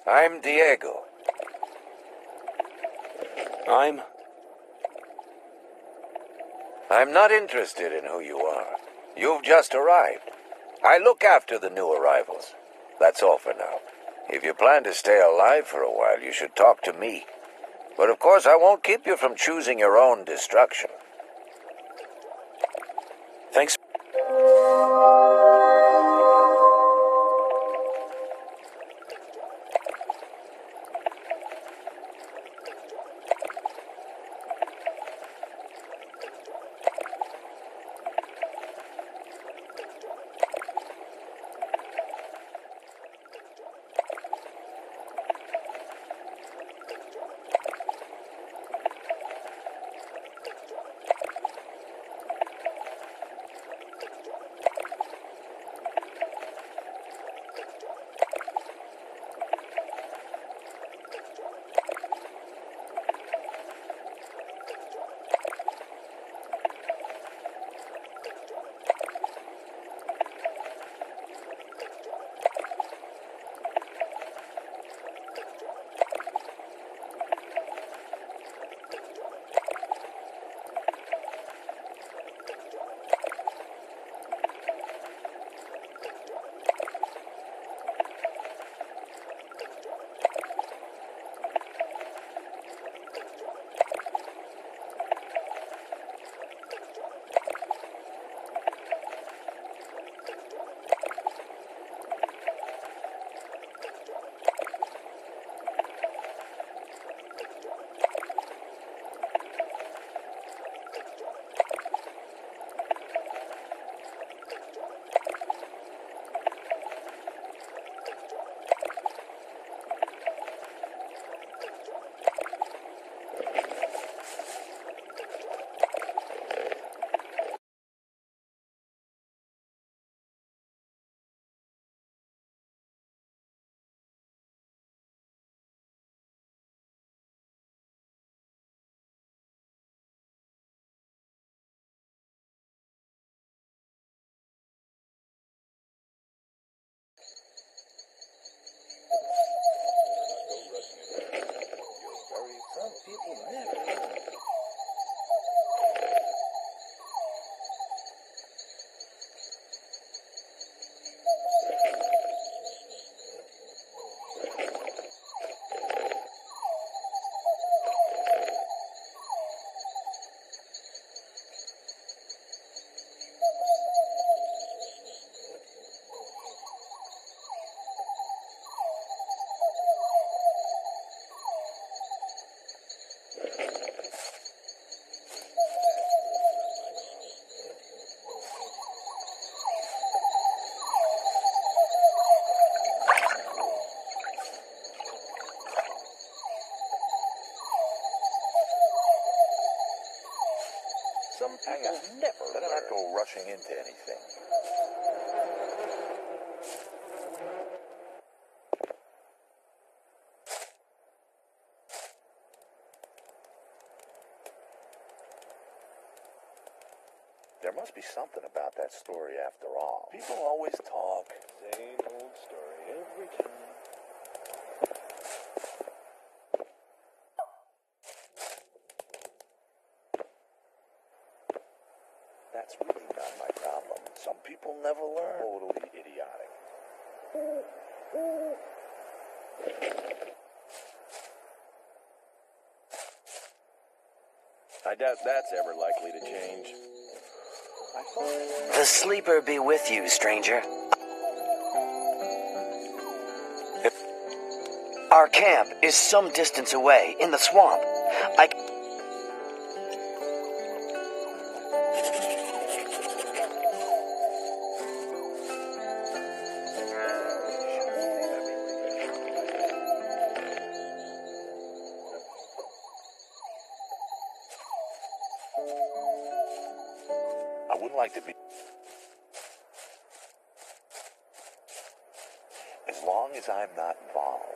I'm Diego. I'm not interested in who you are. You've just arrived. I look after the new arrivals. That's all for now. If you plan to stay alive for a while, you should talk to me. But of course, I won't keep you from choosing your own destruction. Thanks. Some people never better not go rushing into anything. There must be something about that story after all. People always talk. Same old story every time. That's really not my problem. Some people never learn. Totally idiotic. I doubt that's ever likely to change. The sleeper be with you, stranger. Our camp is some distance away, in the swamp. I wouldn't like to be... As long as I'm not involved.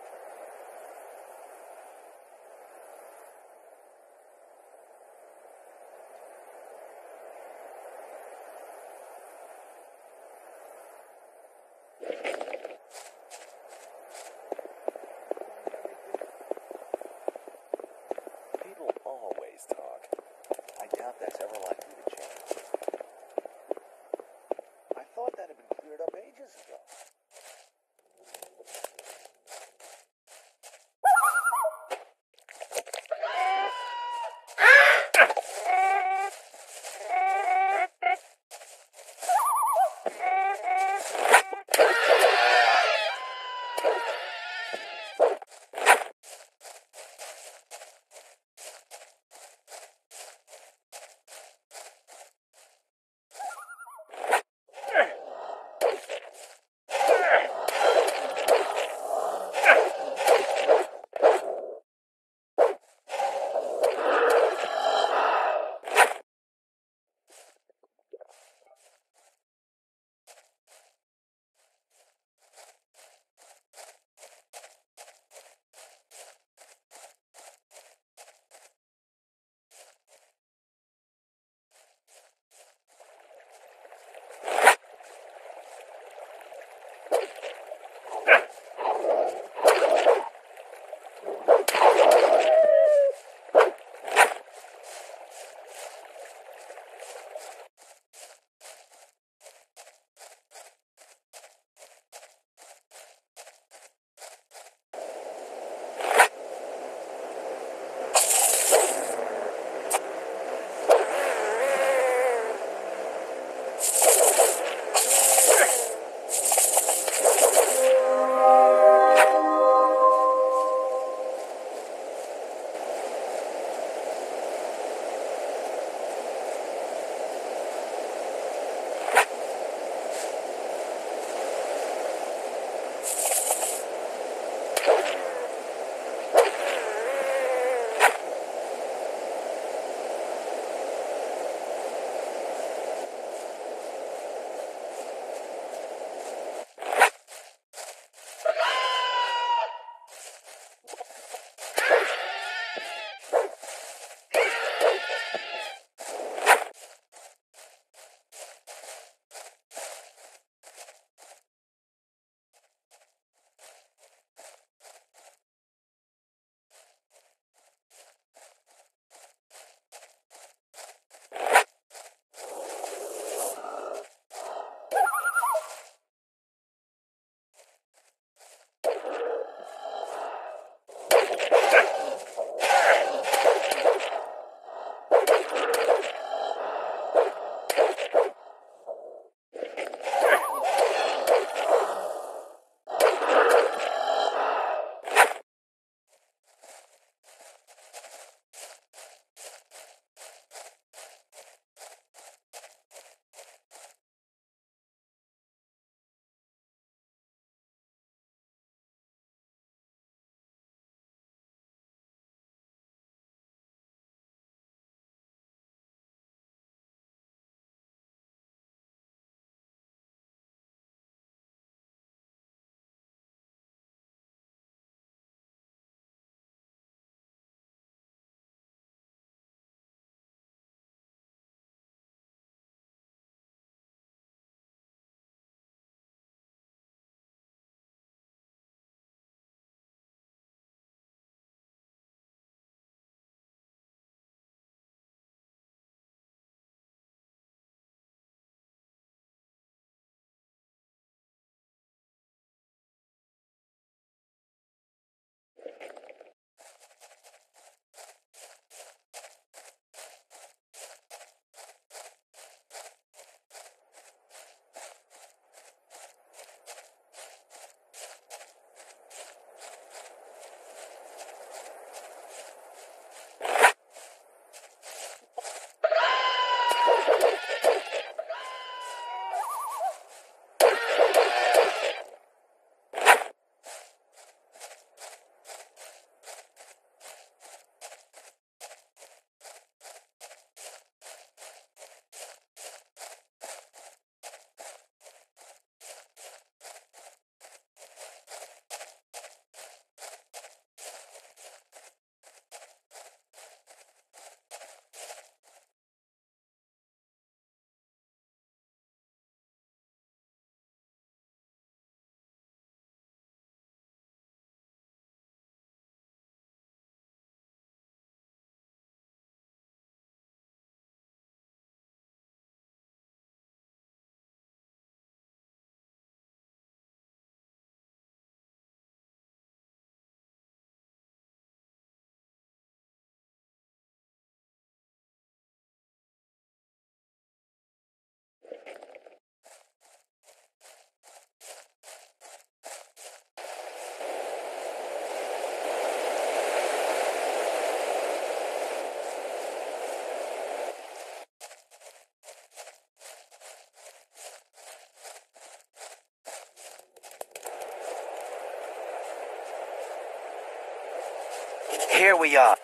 Here we are.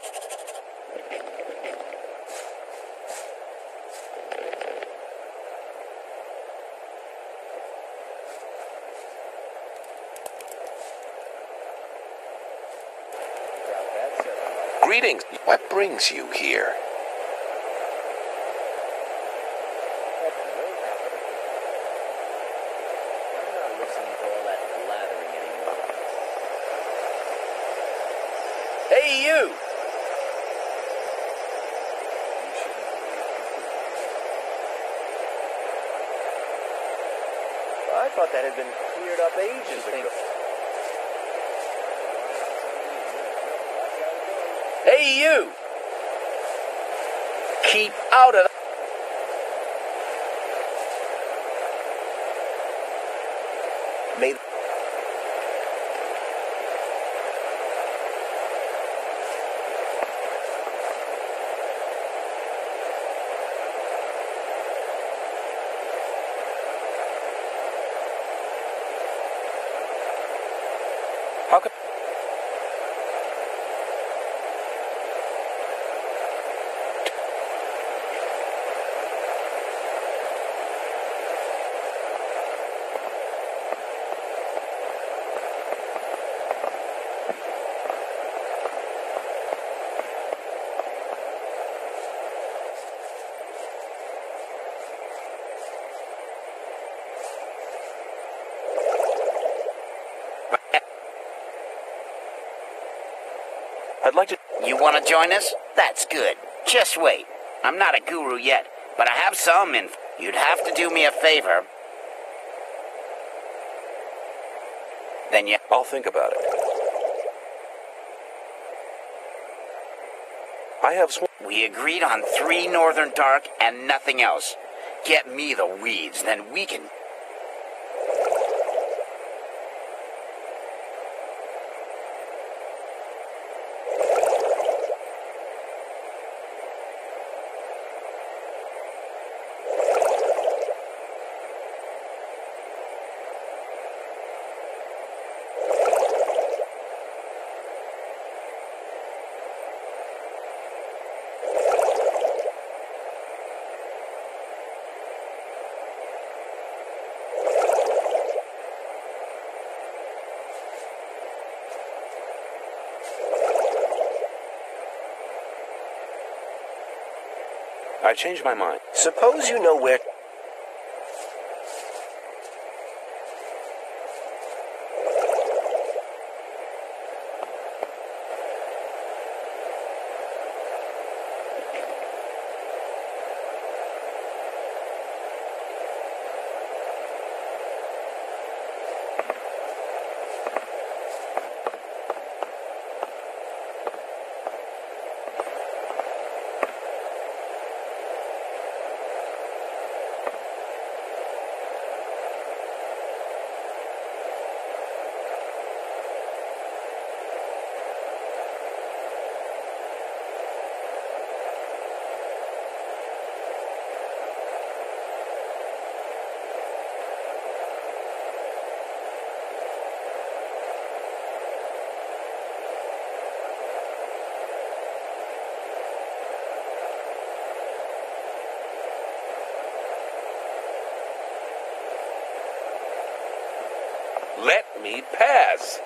Greetings. What brings you here? I'm not listening to all that blathering anymore. Hey, you! I thought that had been cleared up ages ago. Hey, you! Keep out of... May... How could... I'd like to... You want to join us? That's good. Just wait. I'm not a guru yet, but I have some info. You'd have to do me a favor. Then you... I'll think about it. I have... We agreed on 3 Northern Dark and nothing else. Get me the weeds, then we can... I changed my mind. Suppose you know where... Let me pass.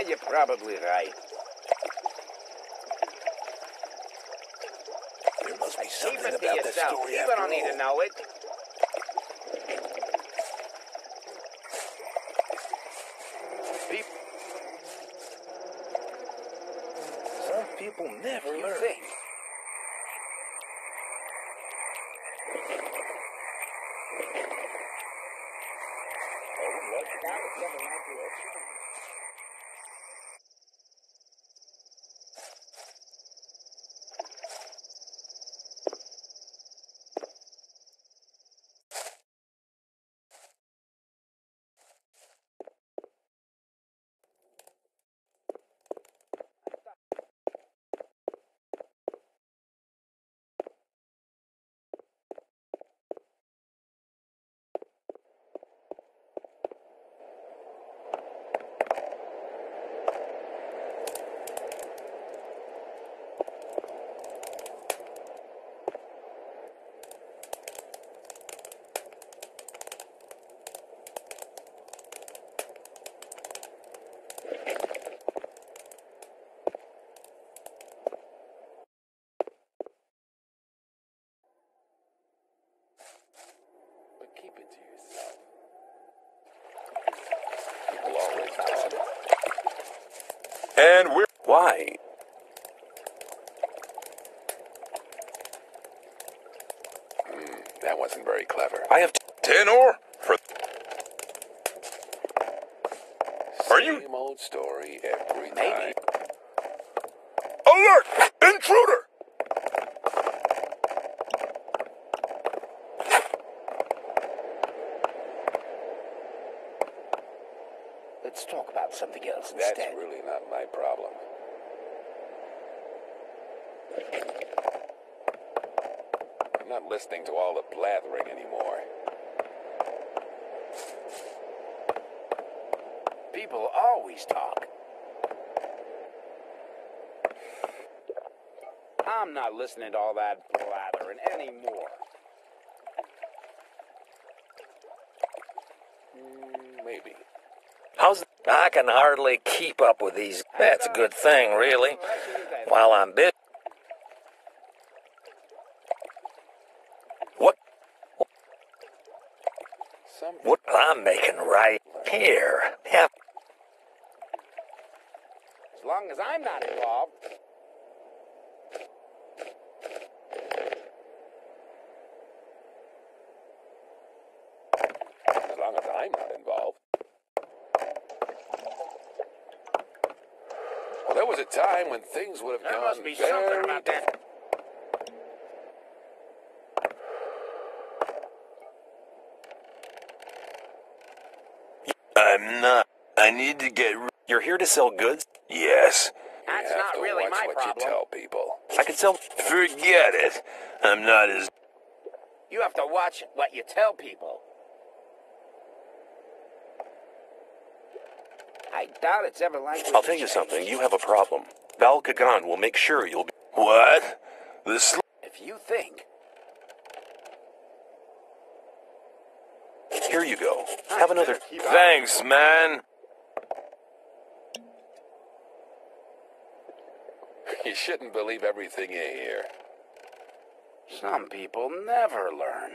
You're probably right. There must be Keep something it to about that yourself. story People after don't need to all. know it. Some people never You learn. think? But keep it to yourself. People always talk. And we're... Why? That wasn't very clever. I have 10 ore for... Are you... Same old story every Maybe. time. Alert! Intruder! Let's talk about something else That's instead. really not my problem. I'm not listening to all the blathering anymore. People always talk. I'm not listening to all that blathering anymore. Maybe. How's... I can hardly keep up with these. That's a good thing, really. While I'm busy. What I'm making right here. Yeah. As long as I'm not involved. As long as I'm not involved. Well, there was a time when things would have There gone must be something very about that. I'm not. I need to get... You're here to sell goods? Yes. That's You have not to really watch my what problem. you tell people. I can sell... Forget it. I'm not as... You have to watch what you tell people. I doubt it's ever likely I'll to tell you change. something. You have a problem. Val Kagan will make sure you'll be... What? If you think... Here you go. Have another... Keep on. Thanks, man. You shouldn't believe everything you hear. Some people never learn.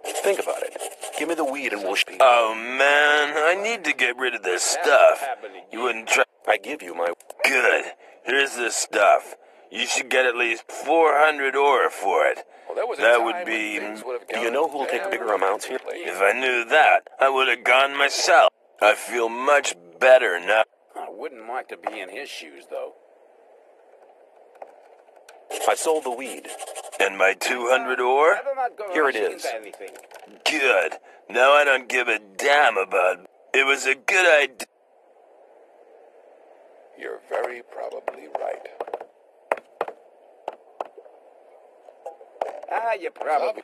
Think about it. Give me the weed and we'll... Oh, man. I need to get rid of this stuff. You wouldn't try... I give you my... Good. Here's the stuff. You should get at least 400 ore for it. Well, there was a That time would when be... things would have Do you gone know who'll take very bigger amounts here? differently. If I knew that, I would have gone myself. I feel much better now. I wouldn't like to be in his shoes, though. I sold the weed. And my 200 ore? Better not go Here it rushing is. into anything. Good. Now I don't give a damn about... It was a good idea. You're very probably right. You probably...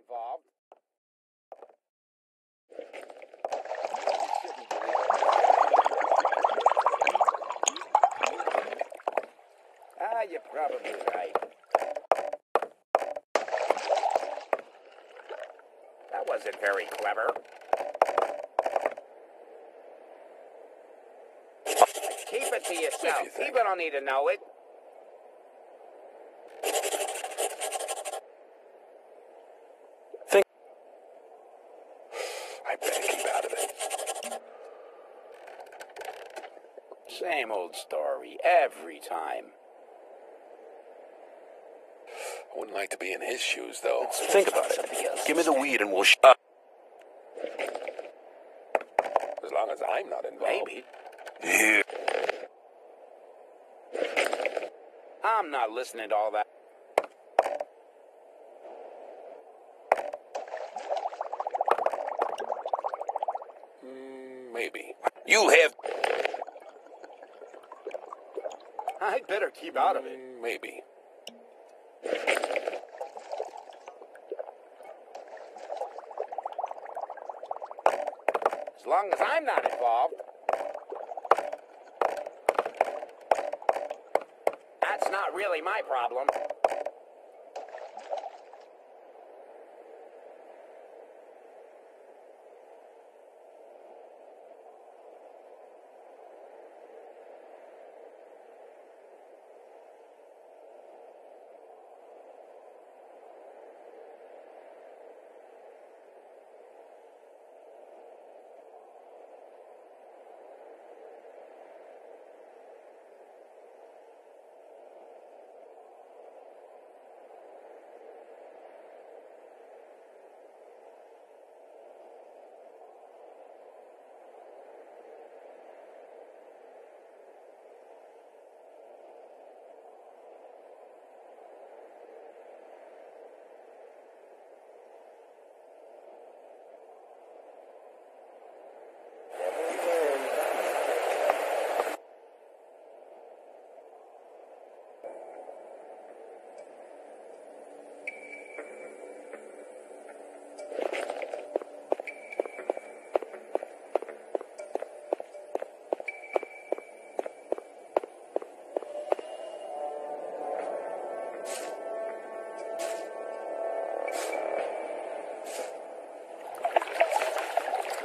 involved. You're probably right. That wasn't very clever. Keep it to yourself. People don't need to know it. I better keep out of it. Same old story every time. I wouldn't like to be in his shoes, though. Think about it. Give me the weed and we'll As long as I'm not involved. Maybe. Here. I'm not listening to all that. Maybe. You have... I'd better keep out of it. Maybe. As long as I'm not involved. That's not really my problem.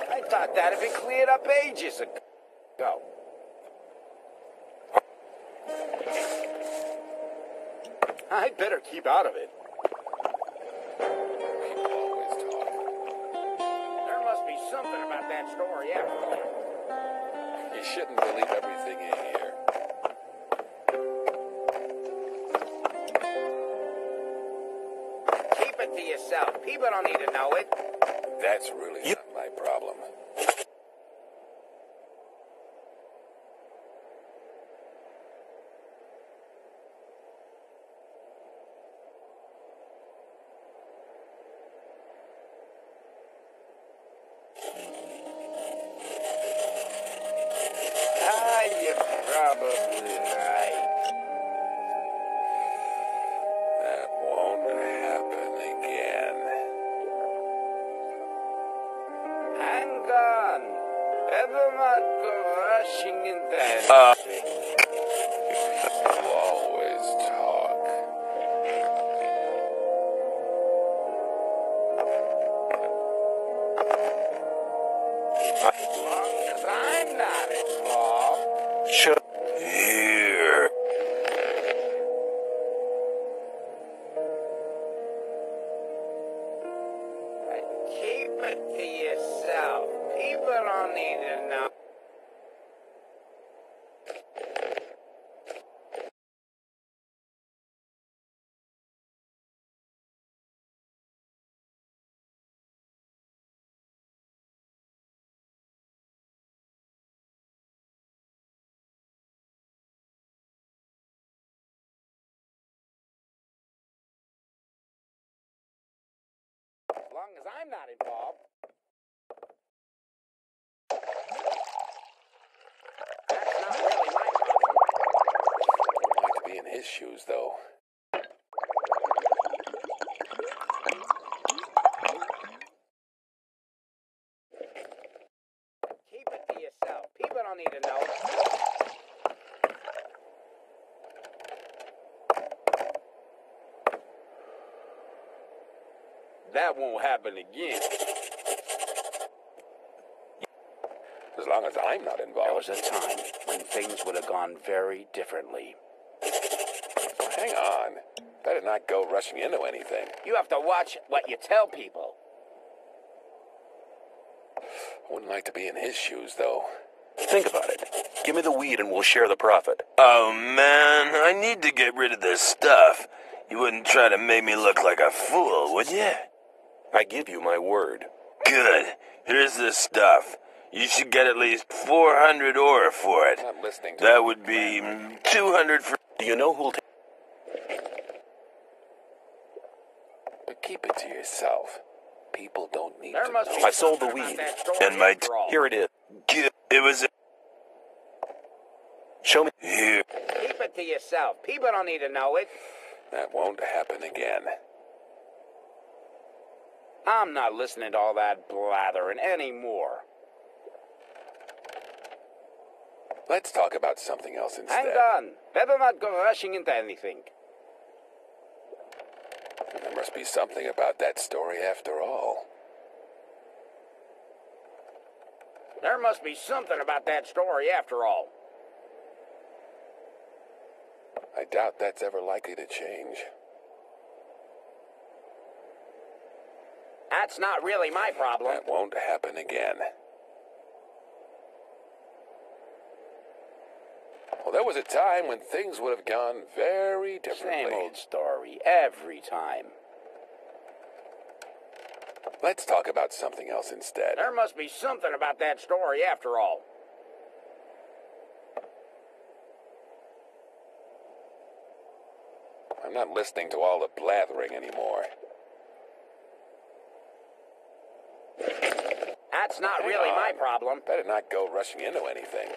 I thought that had been cleared up ages ago. I'd better keep out of it. People always talk. There must be something about that story after all. You shouldn't believe everything you hear. Keep it to yourself. People don't need to know it. That's really not my problem. You're probably right. That won't happen again. Hang on. Ever not go rushing in there? You always talk. As long as I'm not involved. Here. Keep it to yourself. People don't need to know. As long as I'm not involved. That's not really my problem. I'd like to be in his shoes, though. don't need to know. That won't happen again. As long as I'm not There involved. was a time when things would have gone very differently. Hang on. Better not go rushing into anything. You have to watch what you tell people. I wouldn't like to be in his shoes, though. Think about it. Give me the weed and we'll share the profit. Oh, man, I need to get rid of this stuff. You wouldn't try to make me look like a fool, would you? I give you my word. Good. Here's the stuff. You should get at least 400 ore for it. I'm not listening to That would be 200 for... Do you know who'll take... But keep it to yourself. People don't need There to must know. be I sold the something about weed. that story And my... after all. Here it is. Good. It was... Show me... Here. Keep it to yourself. People don't need to know it. That won't happen again. I'm not listening to all that blathering anymore. Let's talk about something else instead. Hang on. Better not go rushing into anything. There must be something about that story after all. There must be something about that story after all. I doubt that's ever likely to change. That's not really my problem. That won't happen again. Well, there was a time when things would have gone very differently. Same old story every time. Let's talk about something else instead. There must be something about that story after all. I'm not listening to all the blathering anymore. That's not Hang really on. my problem. Better not go rushing into anything.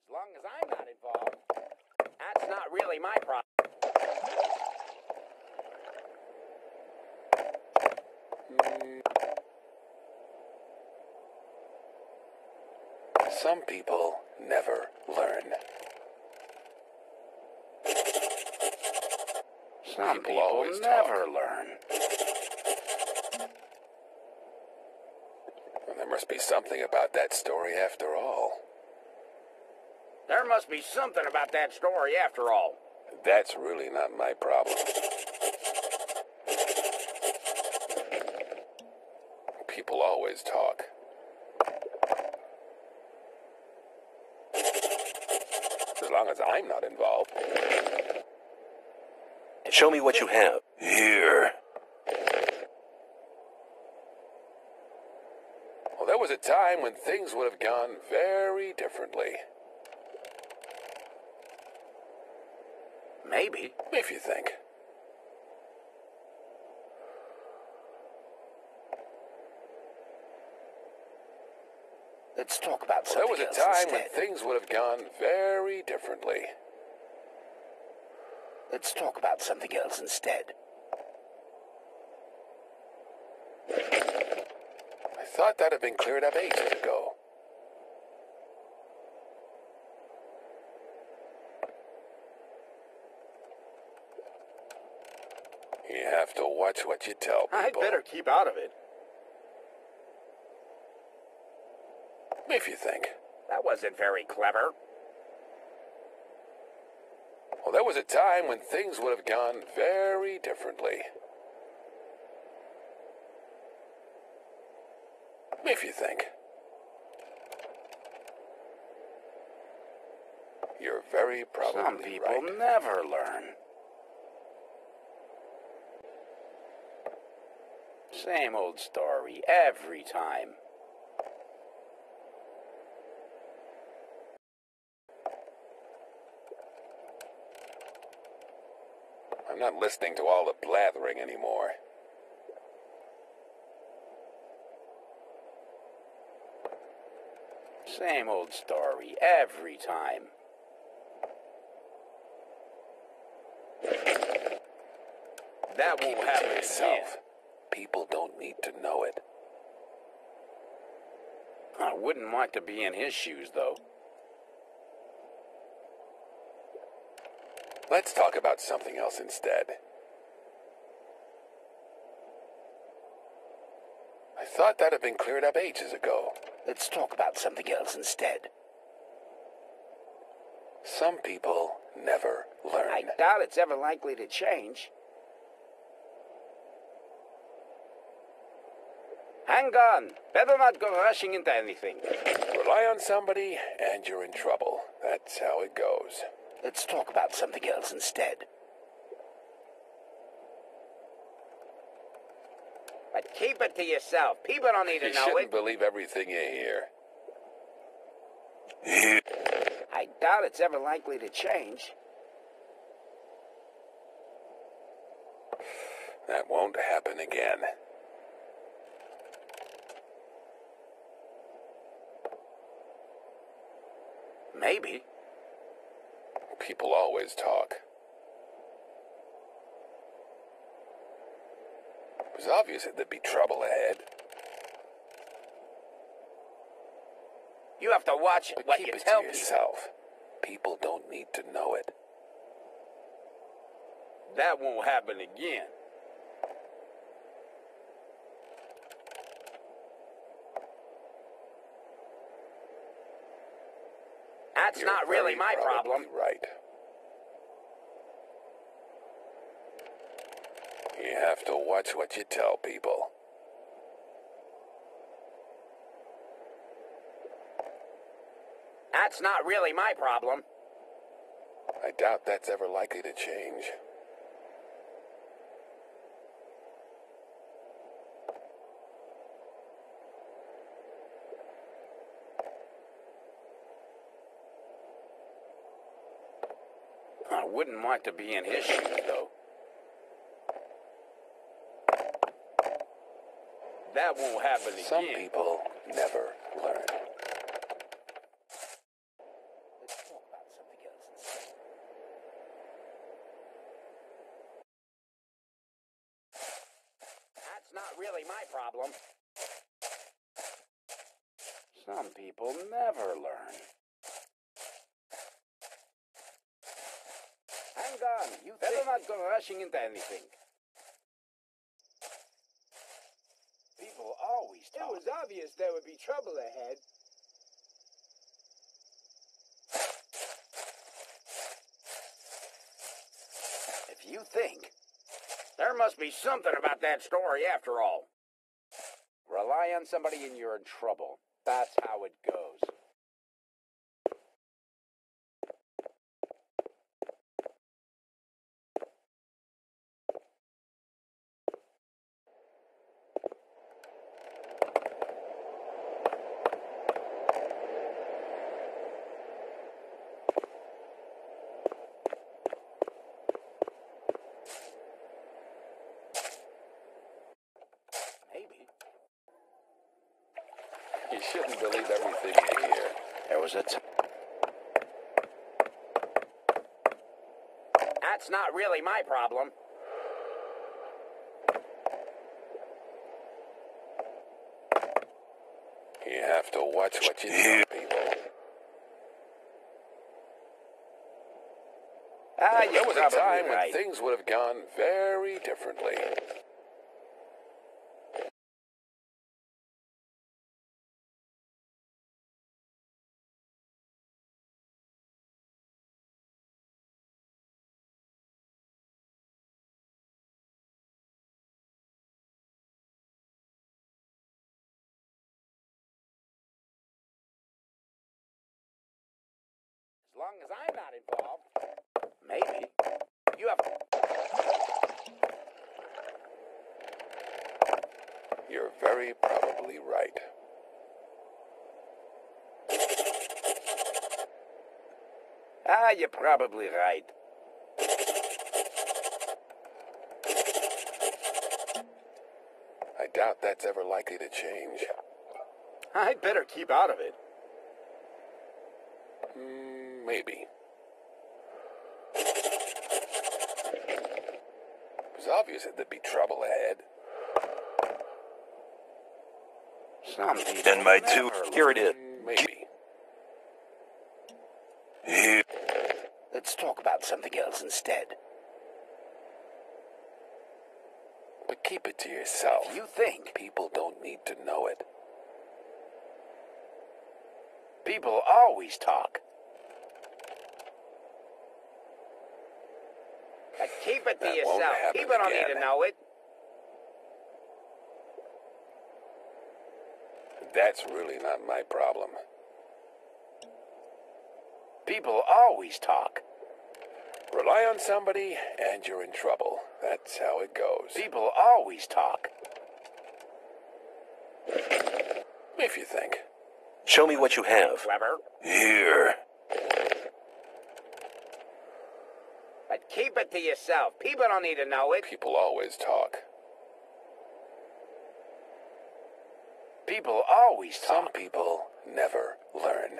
As long as I'm not involved, that's not really my problem. Some people never learn. Some People people always never talk. learn. Well, there must be something about that story after all. There must be something about that story after all. That's really not my problem. People always talk. As long as I'm not involved. Show me what you have. Here. Well, there was a time when things would have gone very differently. Maybe. If you think. Let's talk about Well, there something was a else time when instead. things would have gone very differently. Let's talk about something else instead. I thought that had been cleared up ages ago. You have to watch what you tell people. I'd better keep out of it. If you think. That wasn't very clever. Well, there was a time when things would have gone very differently. If you think. You're very probably Some people right. never learn. Same old story every time. I'm not listening to all the blathering anymore. Same old story every time. That Keep won't it happen to again. yourself. People don't need to know it. I wouldn't want to be in his shoes, though. Let's talk about something else instead. I thought that had been cleared up ages ago. Let's talk about something else instead. Some people never learn. I doubt it's ever likely to change. Hang on. Better not go rushing into anything. Rely on somebody and you're in trouble. That's how it goes. Let's talk about something else instead. But keep it to yourself. People don't need to You know shouldn't it. believe everything you hear. I doubt it's ever likely to change. That won't happen again. Maybe. People always talk. It was obvious that there'd be trouble ahead. You have to watch But what keep you it tell to people. yourself. People don't need to know it. That won't happen again. That's You're not really very my probably problem. Right. You have to watch what you tell people. That's not really my problem. I doubt that's ever likely to change. I wouldn't want to be in his shoes, though. That won't happen again. Some people never learn. Let's talk about something else instead. That's not really my problem. Some people never learn. Hang on, you better not go rushing into anything. People always talk. It was obvious there would be trouble ahead. If you think, there must be something about that story after all. Rely on somebody and you're in trouble. That's how it goes. Maybe. You shouldn't believe everything you hear. There was a That's not really my problem. You have to watch what you do, people. You're There was a probably time when right. things would have gone very differently. As long as I'm not involved. Maybe. You have... You're very probably right. You're probably right. I doubt that's ever likely to change. I'd better keep out of it. Maybe. It was obvious that there'd be trouble ahead. Some people And my two. never Here it is. Maybe. Here. Let's talk about something else instead. But keep it to yourself. You think People don't need to know it. people always talk. But keep it to That won't yourself. happen People don't again. need to know it. That's really not my problem. People always talk. Rely on somebody and you're in trouble. That's how it goes. People always talk. If you think. Show me what you have. Clever. Here. But keep it to yourself. People don't need to know it. People always talk. People always Some talk. people never learn.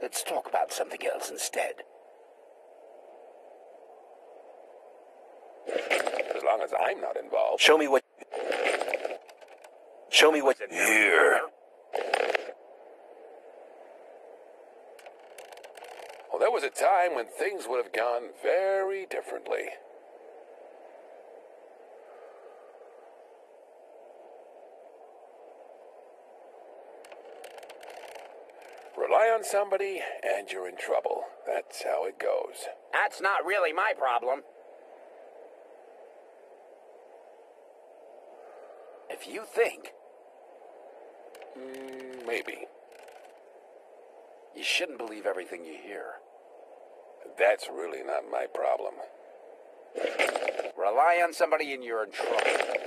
Let's talk about something else instead. As long as I'm not involved. Show me what. Show me what. Here. Well, there was a time when things would have gone very differently. Rely on somebody and you're in trouble. That's how it goes. That's not really my problem. If you think Maybe. you shouldn't believe everything you hear. That's really not my problem. Rely on somebody and you're in trouble.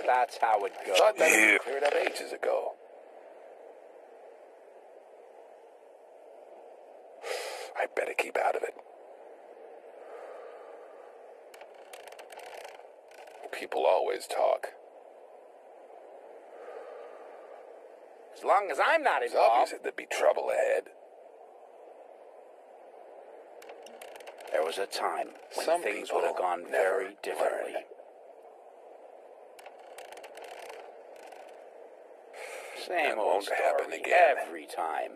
That's how it goes. Thought that had Here. been cleared up ages ago. I better keep out of it. People always talk. As long as I'm not It's obvious involved. that there'd be trouble ahead. There was a time when Some things people would have gone never very differently. learn. Same That old won't story happen again. every time.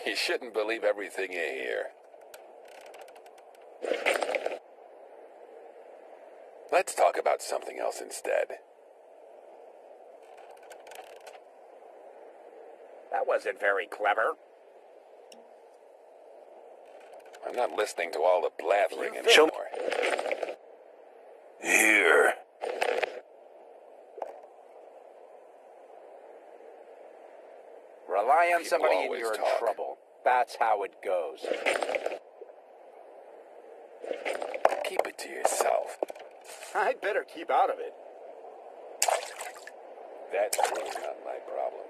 You shouldn't believe everything you hear. Let's talk about something else instead. That wasn't very clever. I'm not listening to all the blathering You Show- anymore. Here. Rely on People somebody and always you're in talk. trouble. That's how it goes. Keep it to yourself. I'd better keep out of it. That's really not my problem.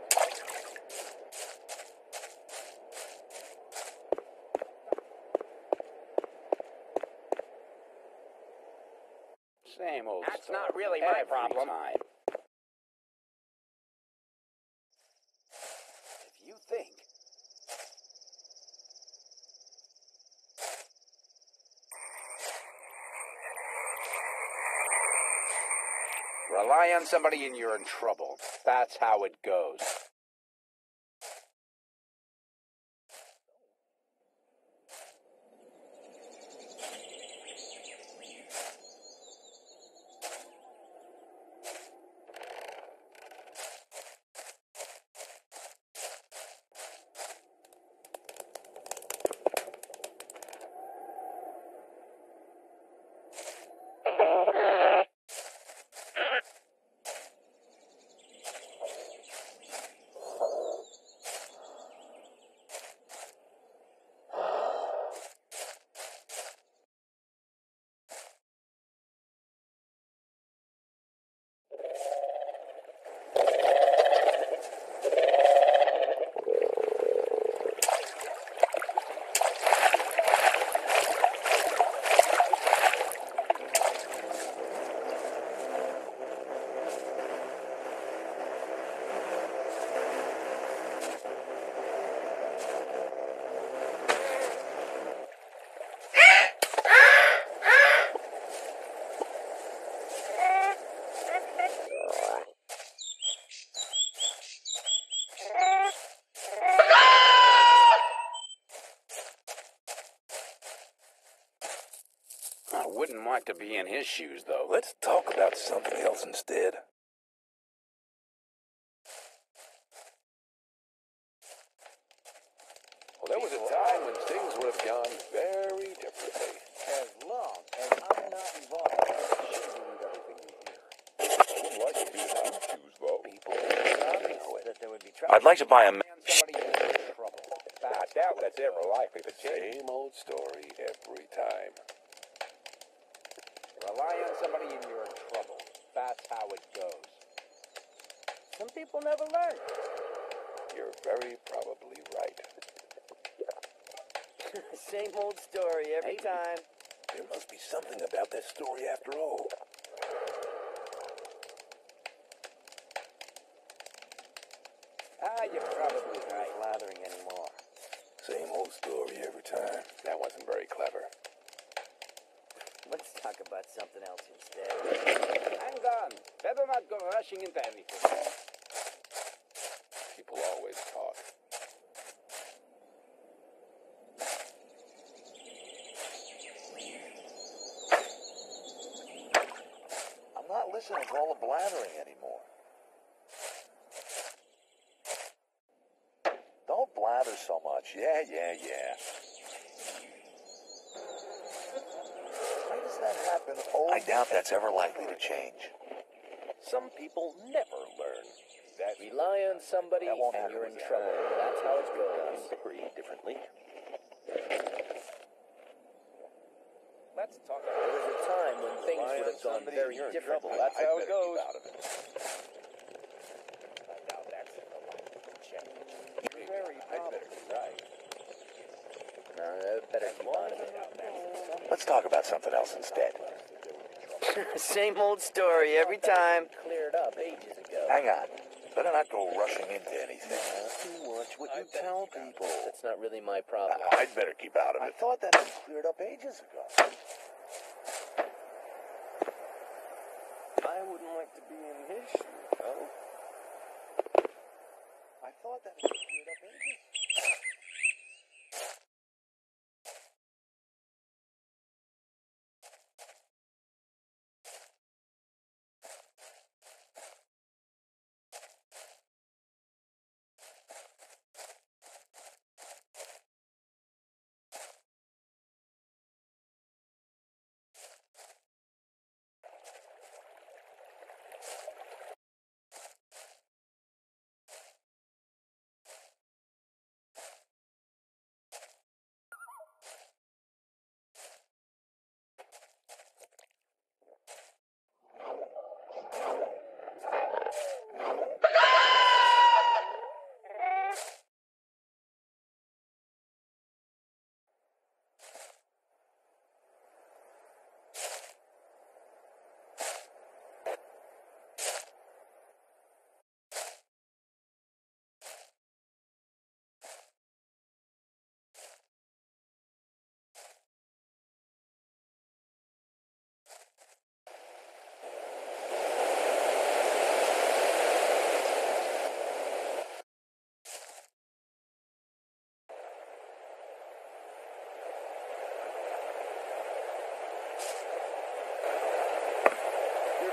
Same old That's story. Not really my problem. Time. If you think Rely on somebody and you're in trouble. That's how it goes. I wouldn't like to be in his shoes, though. Let's talk about something else instead. Well, there was a time when things would have gone very differently. As long as I'm not involved, you should believe everything you hear. I wouldn't like to be in your shoes, though. People know that there would be trouble. I'd like to buy a... Somebody in trouble. I doubt that's ever likely to change. Same old story every time. Rely on somebody and you're in trouble. That's how it goes. Some people never learn. You're very probably right. Same old story every time. There must be something about that story after all. You're probably Not right. blathering anymore. Same old story every time. That wasn't very clever. Let's talk about something else instead. Hang on. Better not go rushing into anything. People always talk. I'm not listening to all the blathering anymore. Don't blather so much. Yeah. Why does that happen? I doubt that's ever likely to change. Some people never learn. Rely on somebody That won't and happen you're in with trouble. That's how it goes. Very differently. Let's talk There about was a time when things Rely would on have gone somebody very and you're in differently. trouble. That's how I'd it better goes. keep out of it. I doubt that's ever likely to change. Very probably right. No, better keep out of it. Let's talk about something else instead. Same old story every time. Cleared up ages ago. Hang on. Better not go rushing into anything. Watch what you tell people. That's not really my problem. I'd better keep out of it. I thought that had cleared up ages ago. I wouldn't like to be in his shoes, though. I thought that had cleared up ages.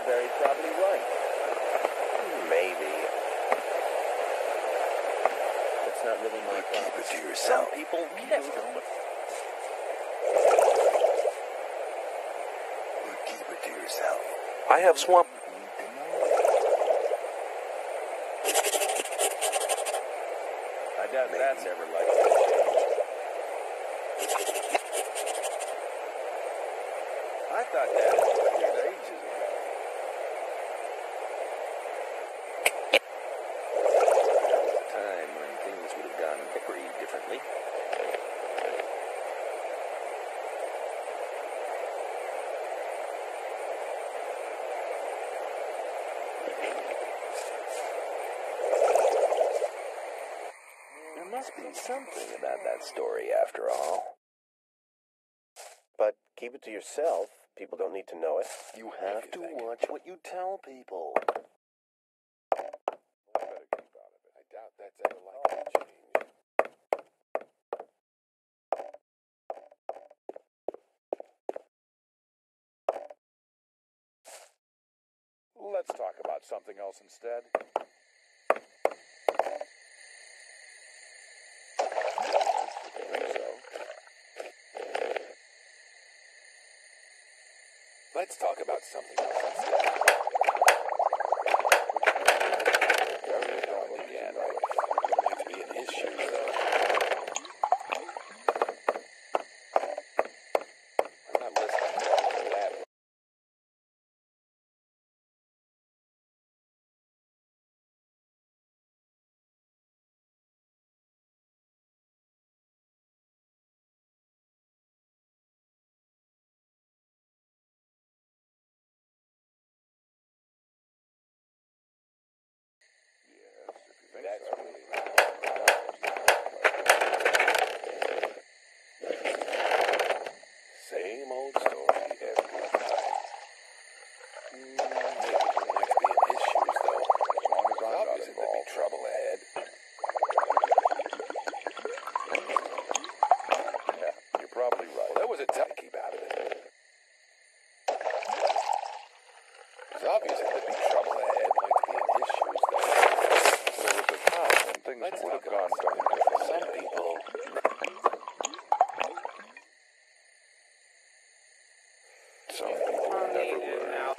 You're very probably right. Maybe. That's not really my Keep problem. it to yourself. Some people never know. Keep it to yourself. I have swamp. I doubt that's ever likely to change. I thought that was ages ago. There was a time when things would have gone very differently. There must be something about that story after all. But keep it to yourself. People don't need to know it. You have to watch what you tell people. I doubt that's ever likely to change. Let's talk about something else instead. Let's talk about something else instead. Again, might be an issue, though. I'm not listening to that. That's really same old story every time. Maybe there might be an issues, though. As long as I'm not involved. There'd be trouble ahead. Yeah, you're probably right. Well, there was a time to keep out of it. It's obvious that there'd be trouble ahead. Might be an issues, though. There was a time when things Let's would have talk gone about very differently. some people. Some people never learn.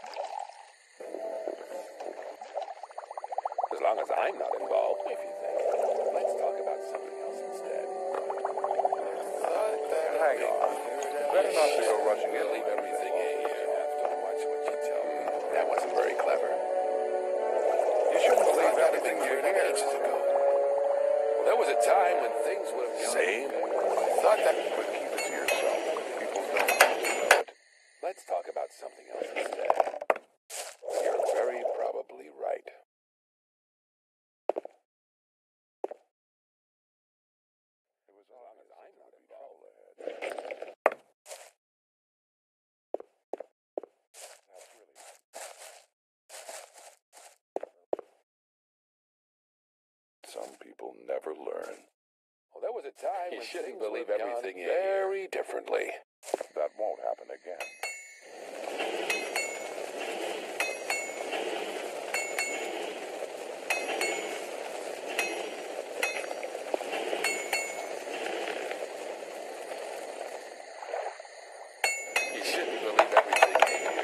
As long as I'm not involved, if you think. Let's talk about something else instead. Hang on. Better not to go rushing in. Leave everything in here. Have to watch what you tell me. That wasn't very clever. You shouldn't believe everything you hear. Ages ago. Well, there was a time when things would have gone. Same. I thought that you would keep it to yourself. People don't need to know it. Let's talk about something else instead. You're very probably right. It was all as I'm not involved ahead. That's really. Some people never learn. Well, there was a time You when shouldn't things would believe have gone everything you very differently. That won't happen again. You shouldn't believe everything you hear.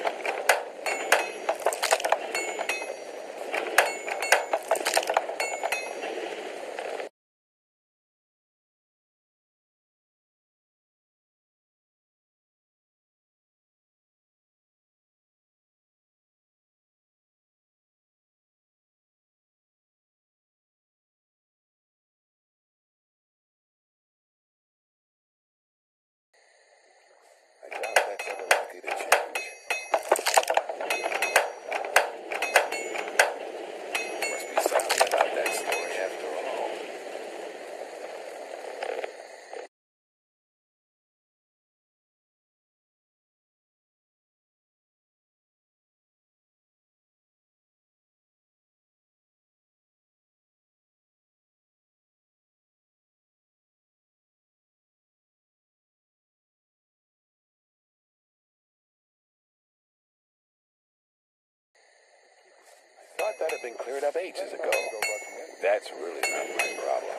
Thought that had been cleared up ages ago. That's really not my problem.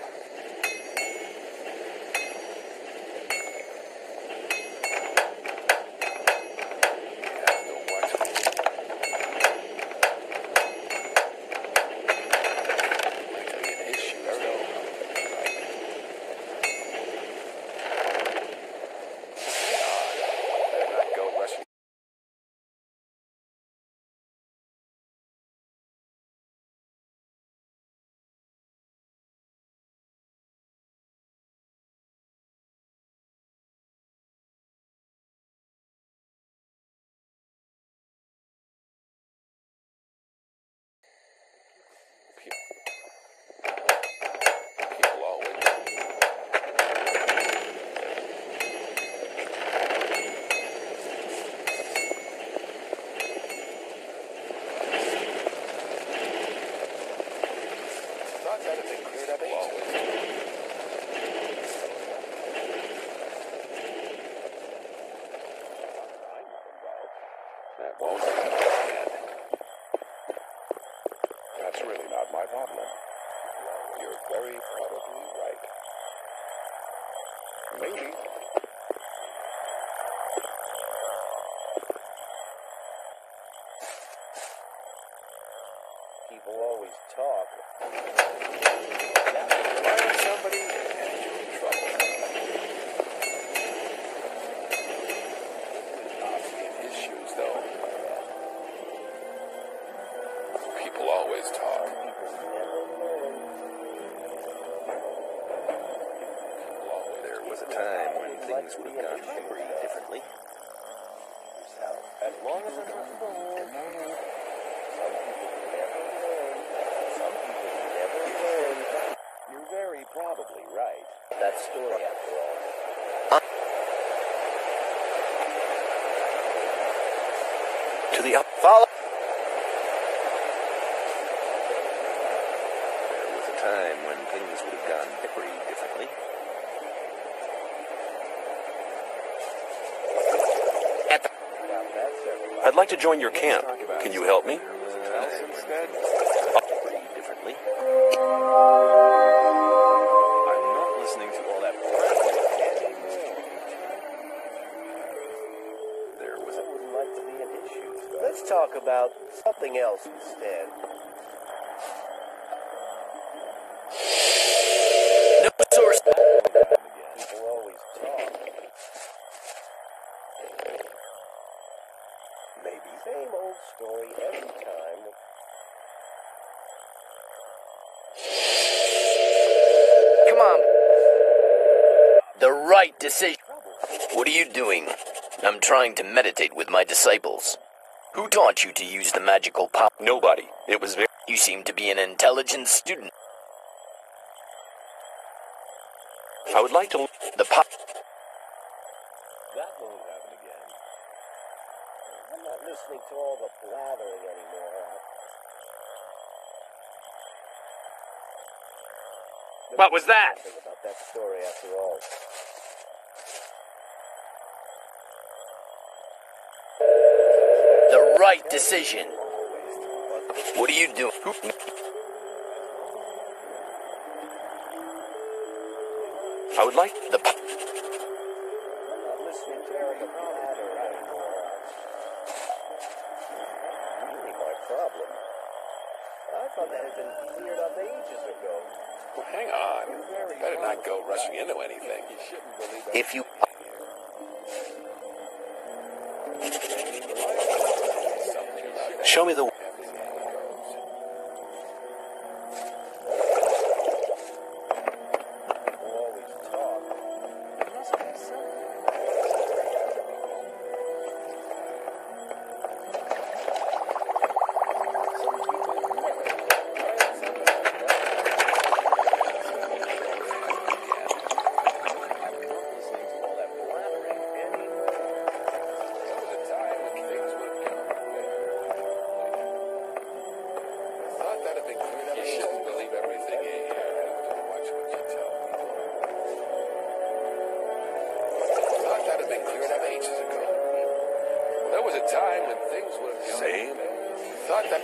People always. Thought that had been cleared up ages ago. That won't happen again. That's really not my problem. You're very probably right. Maybe. People always talk. Find somebody and you're in trouble. Not be in his shoes, though. People always talk. There was a time when things would have gone very differently. As long as I'm not alone. Some people never learn. Some people never learn. You're very probably right. That story, after all. To the up. Follow. There was a time when things would have gone very differently. I'd like to join your camp. Can you help me? Differently. I'm not listening to all that. There was a. Wouldn't like to be an issue. Let's talk about something else instead. No source. People always talk. Maybe same old story every time. Come on. The right decision. What are you doing? I'm trying to meditate with my disciples. Who taught you to use the magical power? Nobody. It was very. You seem to be an intelligent student. I would like to. The power. That won't happen again. I'm not listening to all the blathering anymore. What was that? Nothing about that story after all. The right decision. What are you doing? I would like The I'm not listening to all the blather anymore. Really my problem. I thought that had been cleared up ages ago. Well, hang on. Better not go rushing into anything. You shouldn't believe that. If you. show me the. People always talk. There must be something. There was a time when things were same. Thought that.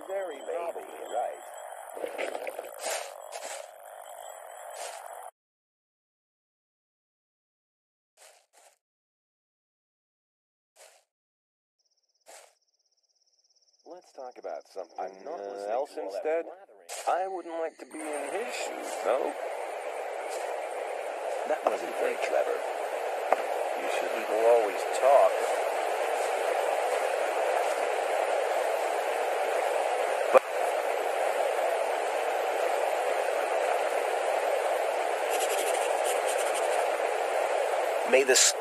very probably right. Let's talk about something I'm not listening else to all that instead. blathering. I wouldn't like to be in his shoes, no? That wasn't very clever. You shouldn't always talk. May this.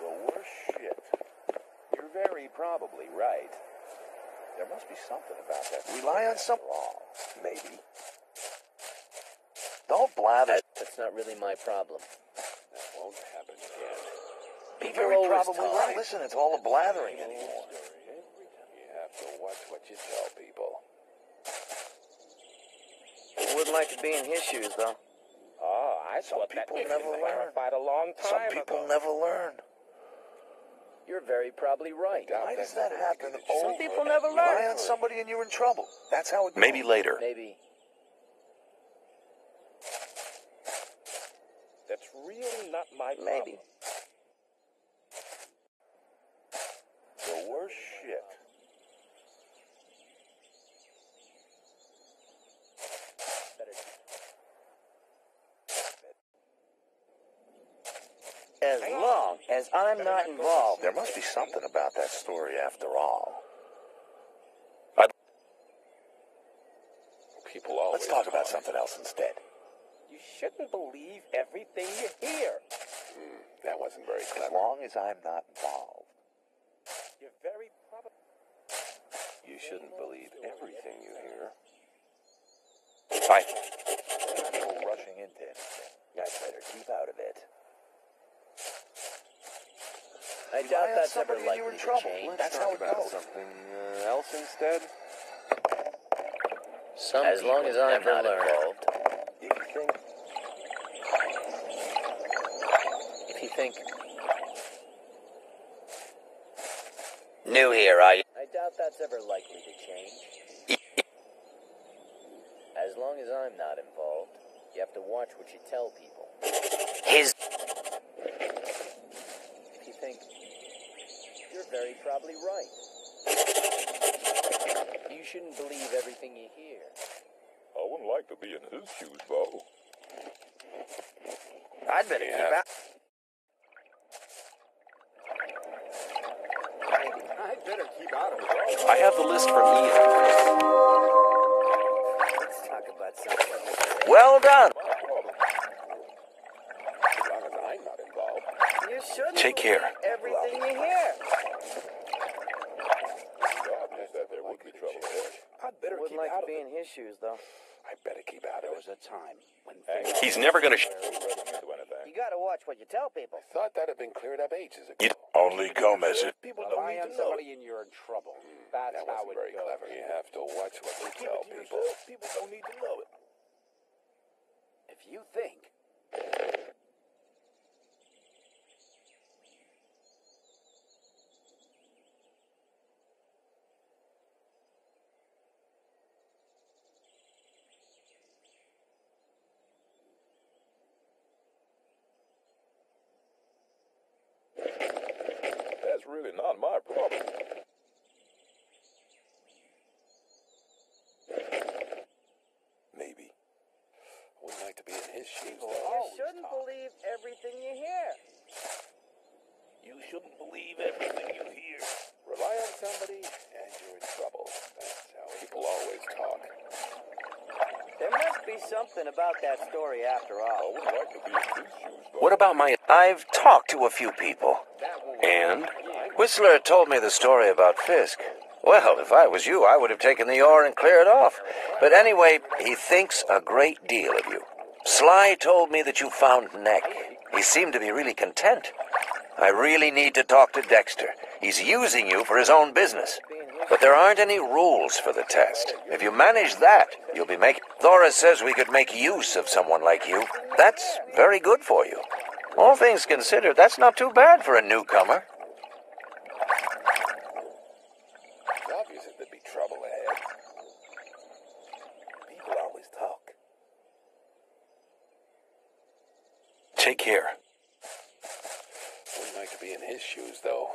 The worst shit. You're very probably right. There must be something about that. Rely on some... wrong. Maybe. Don't blather. That's not really my problem. That won't happen again. People Very always probably talk. right. Listen, it's all a blathering anymore. You have to watch what you tell people. I wouldn't like to be in his shoes, though. Oh, I Some thought that people needed never to be learn. clarified a long Some time people ago. never learn. You're very probably right. Why does that happen Some over? people never Rely learn. on somebody and you're in trouble. That's how it goes. Maybe later. Maybe. That's really not my problem. Maybe. The worst shit. As long as I'm not involved. There must be something about that story after all. People always Let's talk about something else instead. You shouldn't believe everything you hear. That wasn't very As clever. long as I'm not involved. You're very probably... You shouldn't believe everything you hear. Bye. No rushing into anything. I'd better keep out of it. I Rely doubt on that's ever somebody and you're likely in to trouble. change. That's how it goes. Something else instead? As long as I'm not involved. If you think... New here, I doubt that's ever likely to change. As long as I'm not involved, you have to watch what you tell people. If you think... You're very probably right. You shouldn't believe everything you hear. I wouldn't like to be in his shoes, Bo. I'd better keep out. I'd better keep out of it. I have the list from Ian. Let's talk about Well done. As long as I'm not involved. You shouldn't Take care. believe everything you hear. That there would be trouble there. I'd better Wouldn't keep like out to of be it. in his shoes, though. I better keep out There of was it. a time when He's never gonna You gotta watch what you tell people. Thought that had been cleared up ages ago. Only Gomez. People don't rely need on to know somebody and you're in trouble. That's That how wasn't it very goes. clever. You have to watch what you tell people. People don't need to know it. If you think That's really not my problem. Maybe. Wouldn't like to be in his shoes, though. You shouldn't believe everything you hear. You shouldn't believe everything you hear. Rely on somebody and you're in trouble. That's how people always talk. There must be something about that story after I all. would like to be in his shoes, though. What about my... I've talked to a few people. And? Whistler told me the story about Fisk. Well, if I was you, I would have taken the ore and cleared off. But anyway, he thinks a great deal of you. Sly told me that you found Neck. He seemed to be really content. I really need to talk to Dexter. He's using you for his own business. But there aren't any rules for the test. If you manage that, you'll be making... Thora says we could make use of someone like you. That's very good for you. All things considered, that's not too bad for a newcomer. It's obvious that there'd be trouble ahead. People always talk. Take care. Wouldn't like to be in his shoes, though.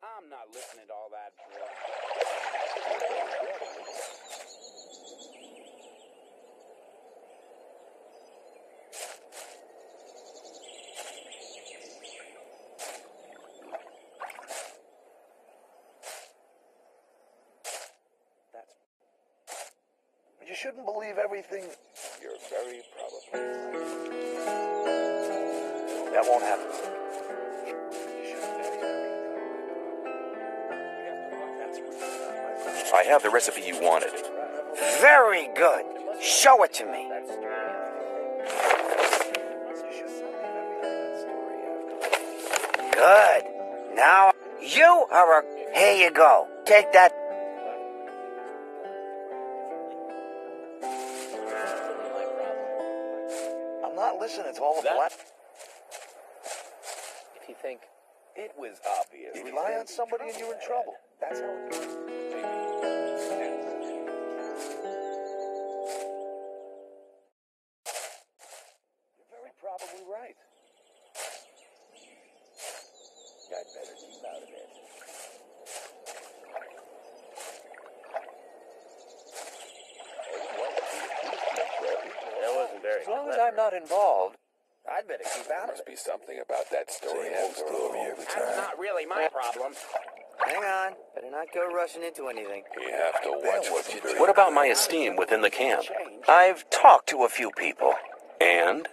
I'm not listening to all that. You shouldn't believe everything. You're very probably right. That won't happen. You shouldn't believe everything. I have the recipe you wanted. Very good. Show it to me. Good. Now, you are a... Here you go. Take that. I'm not listening to all of that. If you think... It was obvious. You rely on somebody and you're in trouble. That's how it goes. You're very probably right. I'd better keep out of it. That wasn't very As long as I'm not involved. I'd better keep out of Must it. be something about that story after all. That's not really my problem. Hang on. Better not go rushing into anything. You have to watch what you do. What about my esteem within the camp? I've talked to a few people. And?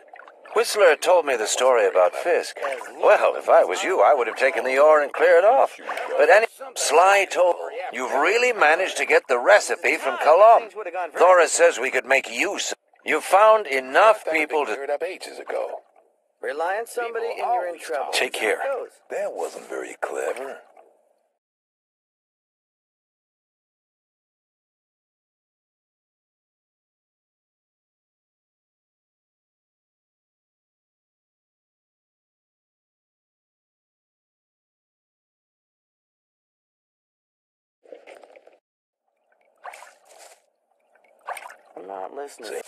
Whistler told me the story about Fisk. Well, if I was you, I would have taken the ore and cleared off. But Sly told... You've really managed to get the recipe from Colum. Thora says we could make use. You found enough people to... cleared up ages ago. Rely on somebody and you're in trouble. Take care. That wasn't very clever. I'm not listening.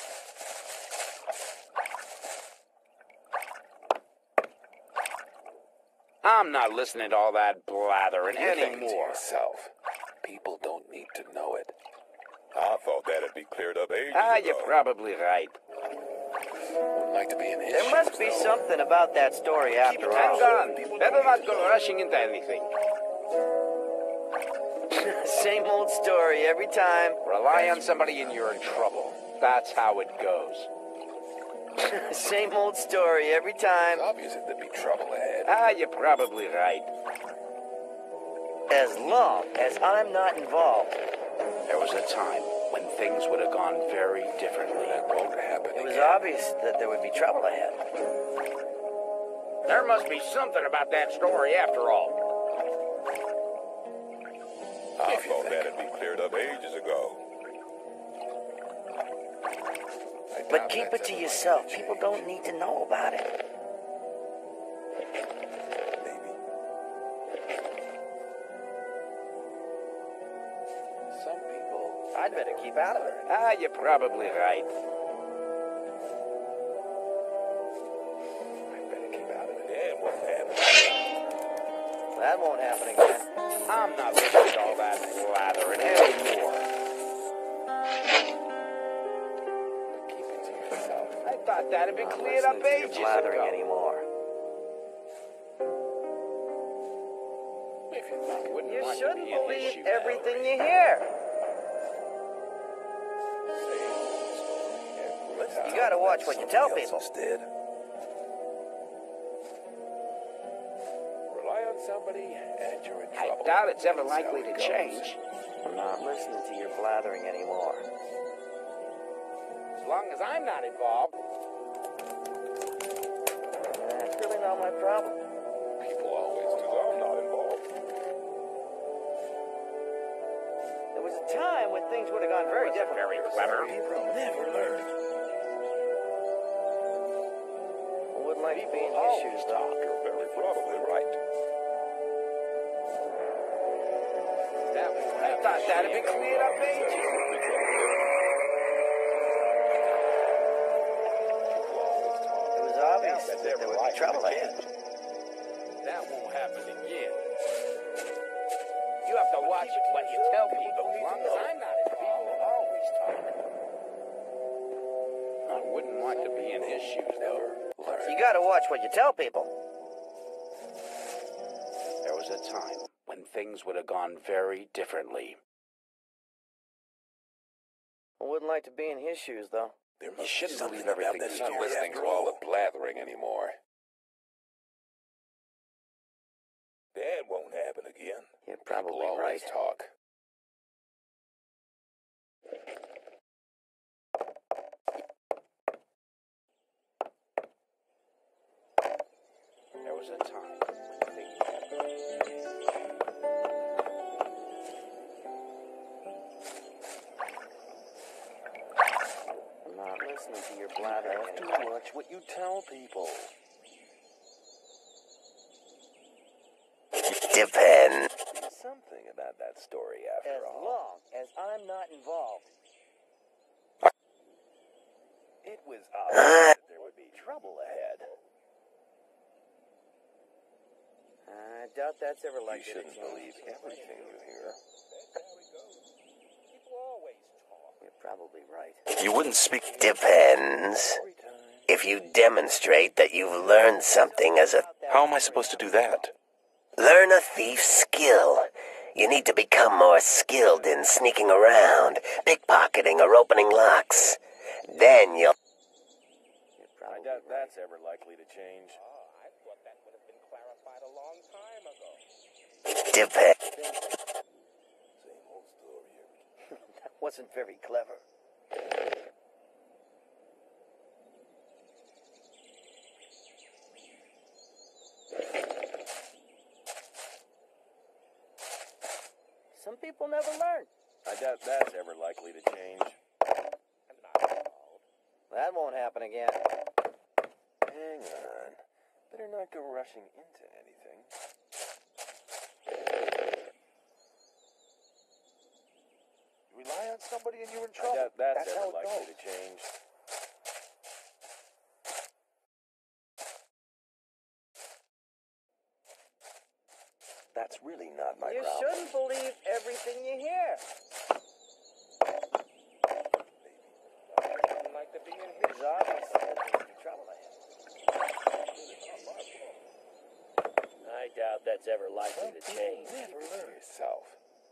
I'm not listening to all that blathering You think to anymore. yourself, people don't need to know it. I thought that'd be cleared up ages You're probably right. Wouldn't like to be in his There must be something about that story after Hang all. on. Better not go rushing into anything. Same old story every time. Rely on somebody and you're in trouble. That's how it goes. Same old story every time. It's obvious that there'd be trouble ahead. You're probably right. As long as I'm not involved. There was a time when things would have gone very differently. That won't happen It was again. obvious that there would be trouble ahead. There must be something about that story after all. I thought that had been cleared up ages ago. But keep it to yourself. People don't need to know about it. Maybe. Some people. I'd better keep out of it. You're probably right. I'd better keep out of it. Yeah, it won't happen. That won't happen again. I'm not listening to all that blathering anymore. Keep it to yourself. I thought that had been cleared up ages Blathering ago. anymore. If you think it wouldn't You want to shouldn't be an believe issue everything now. you hear. You gotta watch what you tell people. Instead. Rely on somebody and you're in I trouble. doubt it's ever That's how likely it to goes. change. I'm not listening to your blathering anymore. As long as I'm not involved. That's really not my problem. People always do. I'm not involved. There was a time when things would have gone very different. Very clever. People never learn. I wouldn't like to be in his shoes, though. You're very probably right. I thought that had been cleared up ages ago. It was obvious that there would be trouble ahead. That won't happen again. You have to watch what you tell people. As long as I'm not involved, people always talk. I wouldn't want to be in his shoes, though. You gotta watch what you tell people. There was a time when things would have gone very differently. I wouldn't like to be in his shoes, though. There You must shouldn't be believe something about everything this you story hear. after all the blathering anymore. That won't happen again. You're People probably always right. talk. There was a time when things... I'm not listening to your blathering have to anymore. watch what you tell people. Depends. There's something about that story after As all. long as I'm not involved. It was obvious that there would be trouble ahead. I doubt that's ever You likely to shouldn't change. believe everything you hear. You're probably right. You wouldn't speak. Depends. Every time. If you demonstrate that you've learned something as a How am I supposed to do that? learn a thief's skill. You need to become more skilled in sneaking around, pickpocketing, or opening locks. Then you'll You're probably I doubt right. that's ever likely to change. I thought that would have been clarified a long time ago. depend. Same old story. That wasn't very clever. Some people never learn. I doubt that's ever likely to change. That won't happen again. Hang on. Better not go rushing into anything. You rely on somebody and you're in trouble. I doubt that's ever likely to change. That's really not my You problem. shouldn't believe everything you hear. I'd like to be in his It's obvious that there would be trouble ahead. I doubt that's ever likely to change. Never learn yourself.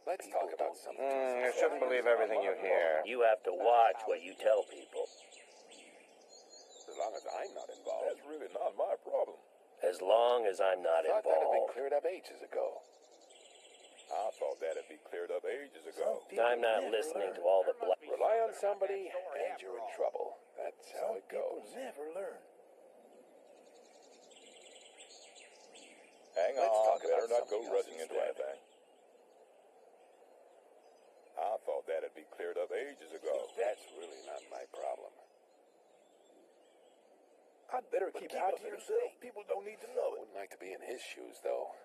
Let's talk about something. You shouldn't believe everything you hear. You have to watch what you tell people. As long as I'm not involved. That's really not my problem. As long as I'm not I thought that had been involved. cleared up ages ago. I thought that had been cleared up ages ago. I'm not listening to all the Rely on somebody, and you're in trouble. That's how it goes. Never learn. Hang Let's on, talk about better not go something else rushing into instead. anything. I thought that had been cleared up ages ago. That's really not my problem. I'd better keep out of it. People don't need to know it. Wouldn't like to be in his shoes, though.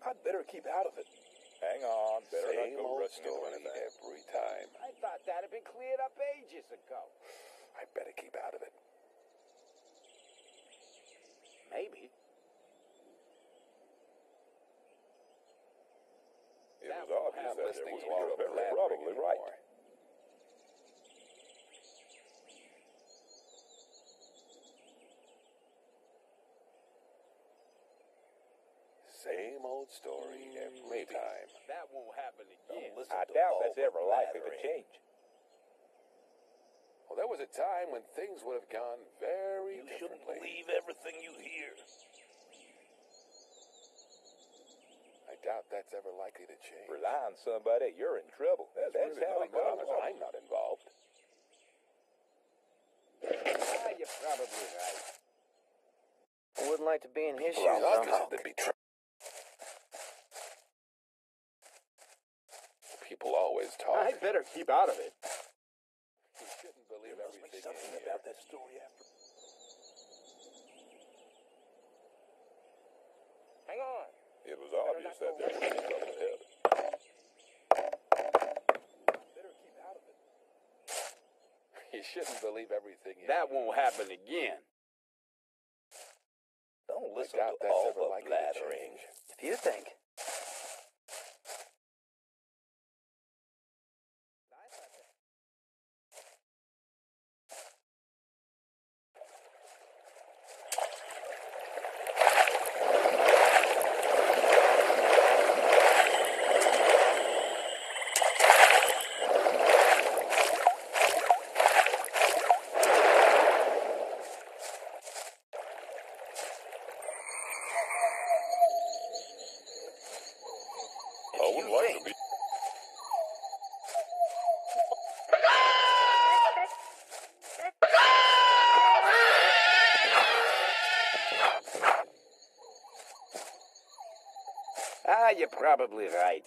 I'd better keep out of it. Hang on, better Same not go old rushing into story anything. every time. I thought that had been cleared up ages ago. I better keep out of it. Maybe. It was obvious that there was trouble. You're probably right. Same old story every time. That won't happen again. I doubt that's ever likely to change. Well, there was a time when things would have gone very You shouldn't differently. believe everything you hear. I doubt that's ever likely to change. Rely on somebody, you're in trouble. That's really how not it goes. my problem. I'm not involved. You're probably right. I wouldn't like to be in his shoes, Well, though. how could be true? People always talk. I better keep out of it. You shouldn't believe There must be everything something you hear. about that story after. Hang on. It was obvious that there was trouble ahead. Better keep out of it. You shouldn't believe everything you That hear. won't happen again. Don't listen doubt to that's all ever the likely to blathering. change. If you think. I would like to be. You're probably right.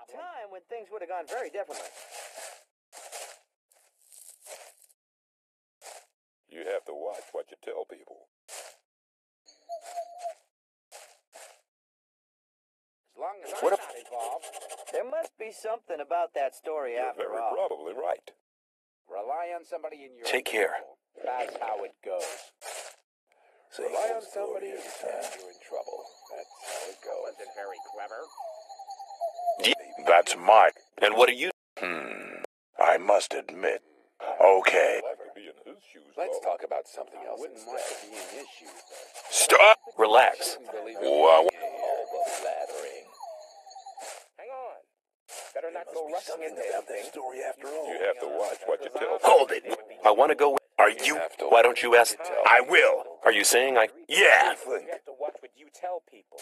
Time when things would have gone very differently. You have to watch what you tell people. As long as I'm What not involved, There must be something about that story You're after very all. probably right. rely on somebody in your Take care. trouble. That's how it goes. Rely on somebody and you're in trouble. That's how it goes. Was it very clever? That's my... And what are you? I must admit. Okay. Clever. Be in his shoes, Let's talk about something else Wouldn't instead. want to be in his shoes, though. Stop. Relax. Shouldn't believe Wow. flattering. Hang on. Better not go rushing into anything. Story after all. You have to watch what you tell. Hold it. I want to go. Are you? have to Why don't you ask? I will. Are you saying I? Yeah. You have to watch what you tell people.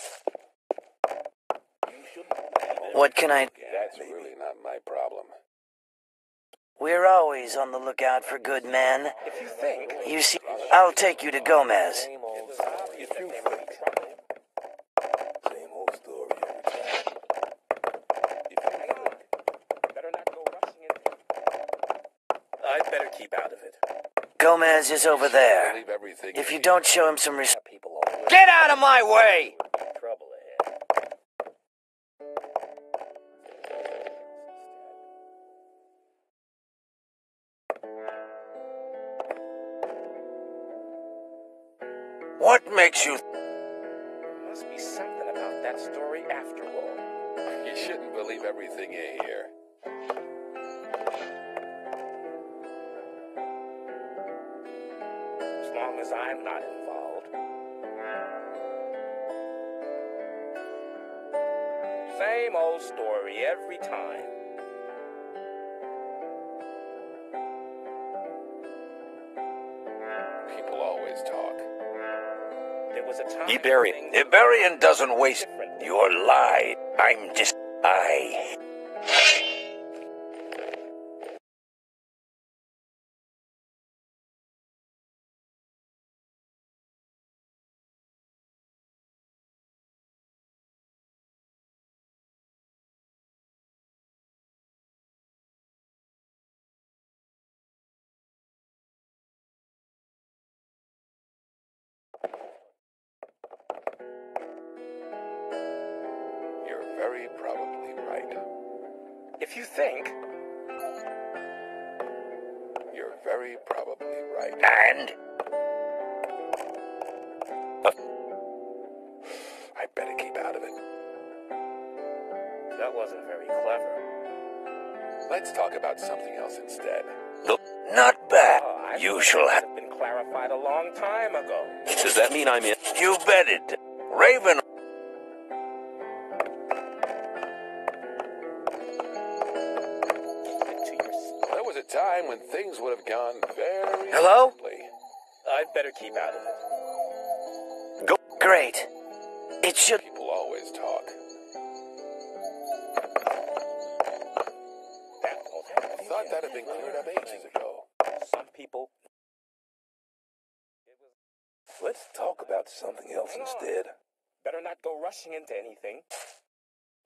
What can I... That's really not my problem. We're always on the lookout for good men. If you think... You see, I'll take you to Gomez. Same old story. If you think... Same old story every time. Hang on. Better not go rushing into... I'd better keep out of it. Gomez is over there. Believe everything If you don't show him some respect... People all Get out of my way! trouble, eh? What makes you... Must be something about that story after all. You shouldn't believe everything you hear. As long as I'm not involved. Same old story every time. People always talk. There was a time... Iberian. Iberian doesn't waste your lie. I'm just... I... You're very probably right. If you think... You're very probably right. And? I better keep out of it. That wasn't very clever. Let's talk about something else instead. Not bad. Oh, I You thought shall that have... had been clarified a long time ago. Does that mean I'm in? You bet it. Raven... There was a time when things would have gone very Hello? differently. I'd better keep out of it. Go. Great. It should. People always talk. I thought that had been cleared up ages ago. Some people... Let's talk about something else instead. Better not go rushing into anything.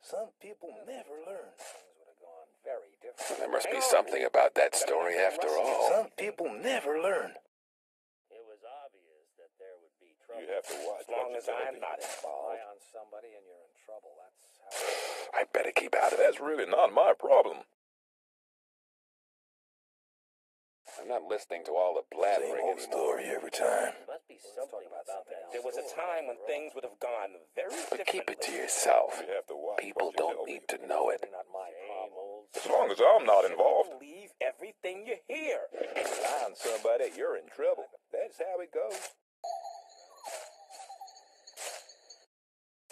Some people never learn. Things would have gone very different. There must be something about that story after all. Some people never learn. It was obvious that there would be trouble. You have to watch. As long as I'm not Rely involved. on somebody and you're in trouble. That's how... I better keep out of it. That's really not my problem. I'm not listening to all the blathering anymore. Story every time. Must be something about that. There was a time when things would have gone very But differently. keep it to yourself. People don't need to know it. Not my problem. As long as I'm not involved. Believe everything you hear. Rely on somebody, you're in trouble. That's how it goes.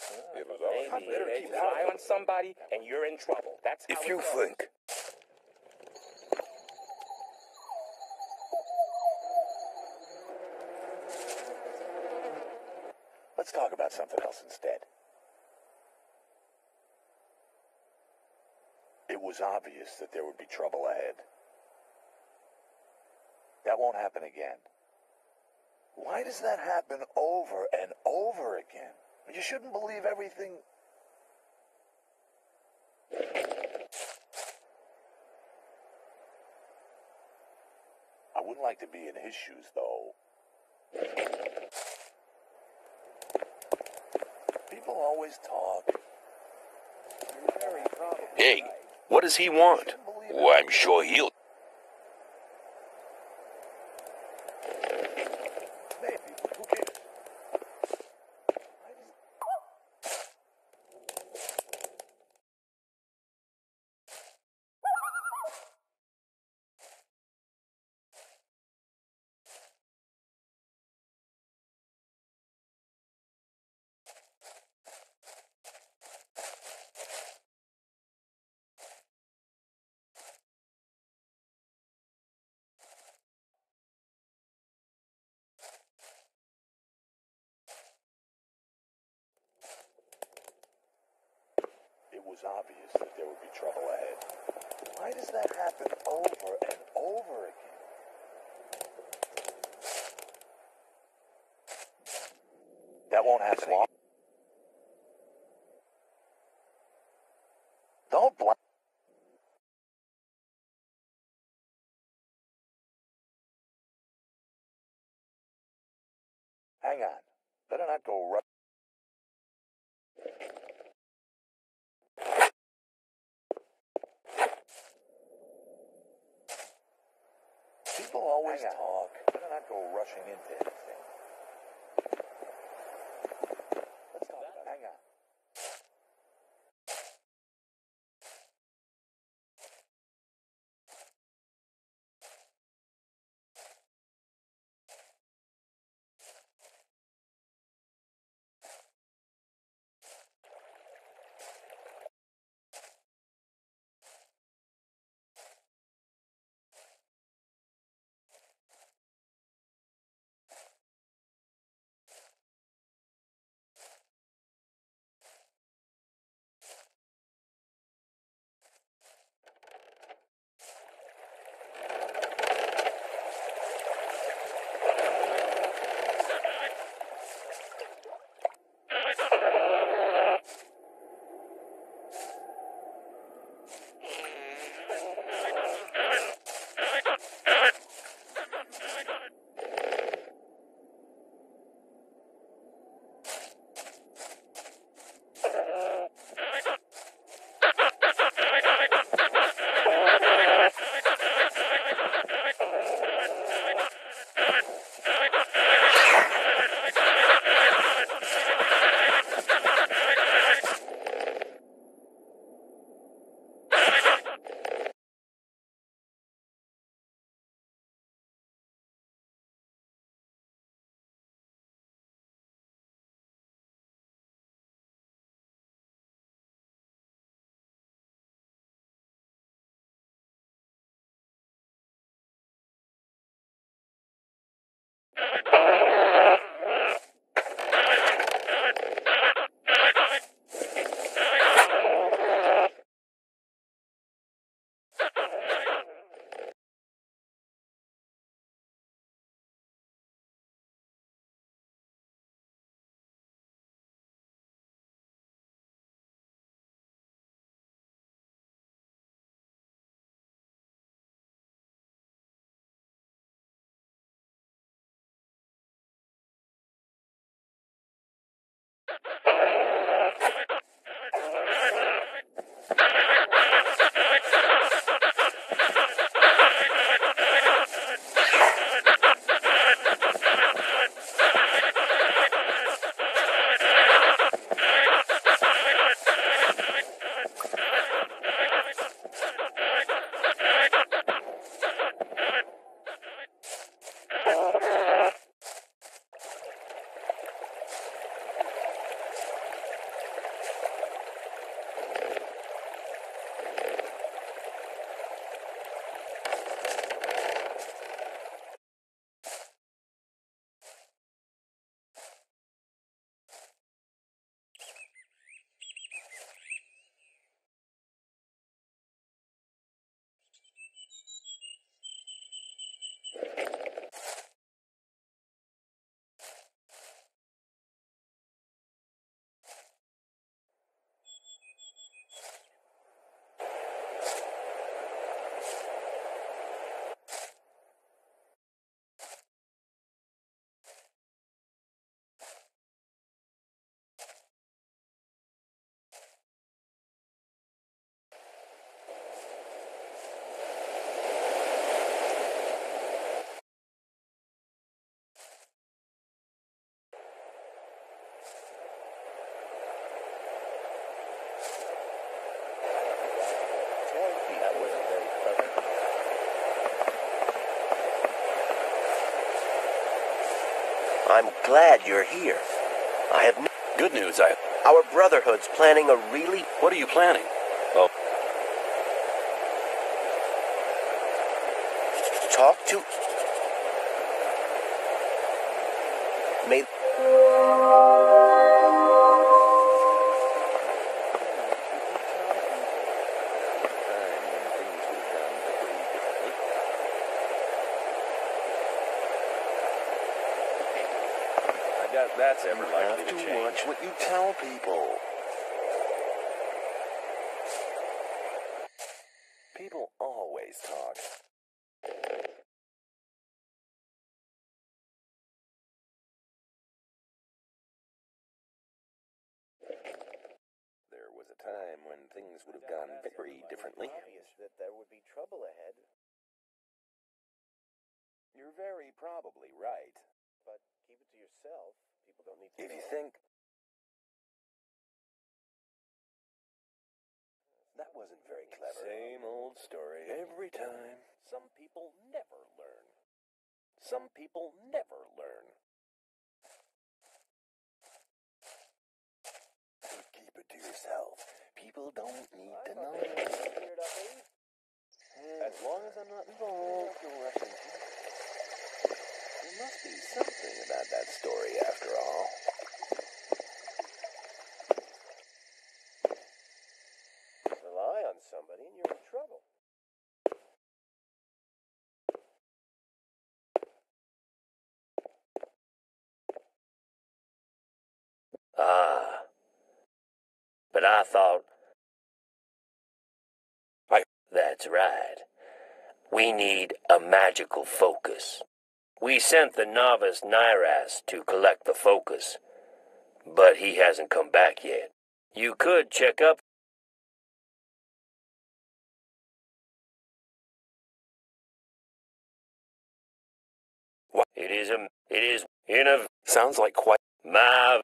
I better keep an eye on somebody, and you're in trouble. That's how If it you goes. think. Let's talk about something else instead. It was obvious that there would be trouble ahead. That won't happen again. Why does that happen over and over again? You shouldn't believe everything... I wouldn't like to be in his shoes, though. People always talk. You're very probably Hey, right. what does he want? Shouldn't believe Well, I'm sure he'll... Maybe, but who cares? It was obvious that there would be trouble ahead. Why does that happen over and over again? That won't happen again. Don't blame. Hang on. Better not go right. People always talk. Better not go rushing into anything. That wasn't very clever. I'm glad you're here. I have Good news, Our Brotherhood's planning a really... What are you planning? Well, Talk to... May... I doubt that's ever You likely have to to change. watch what you tell people. People always talk. There was a time when things would have gone very differently. Obvious that there would be trouble ahead. You're very probably right. But keep it to yourself. People don't need to If know. you think... That wasn't very clever. Same old story every time. Some people never learn. Some people never learn. Keep it to yourself. People don't need to know. As long as I'm not involved, no rushing. There must be something about that story after all. Rely on somebody and you're in trouble. Ah. But I thought... That's right. We need a magical focus. We sent the novice Nyras to collect the focus, but he hasn't come back yet. You could check up. It is sounds like quite... my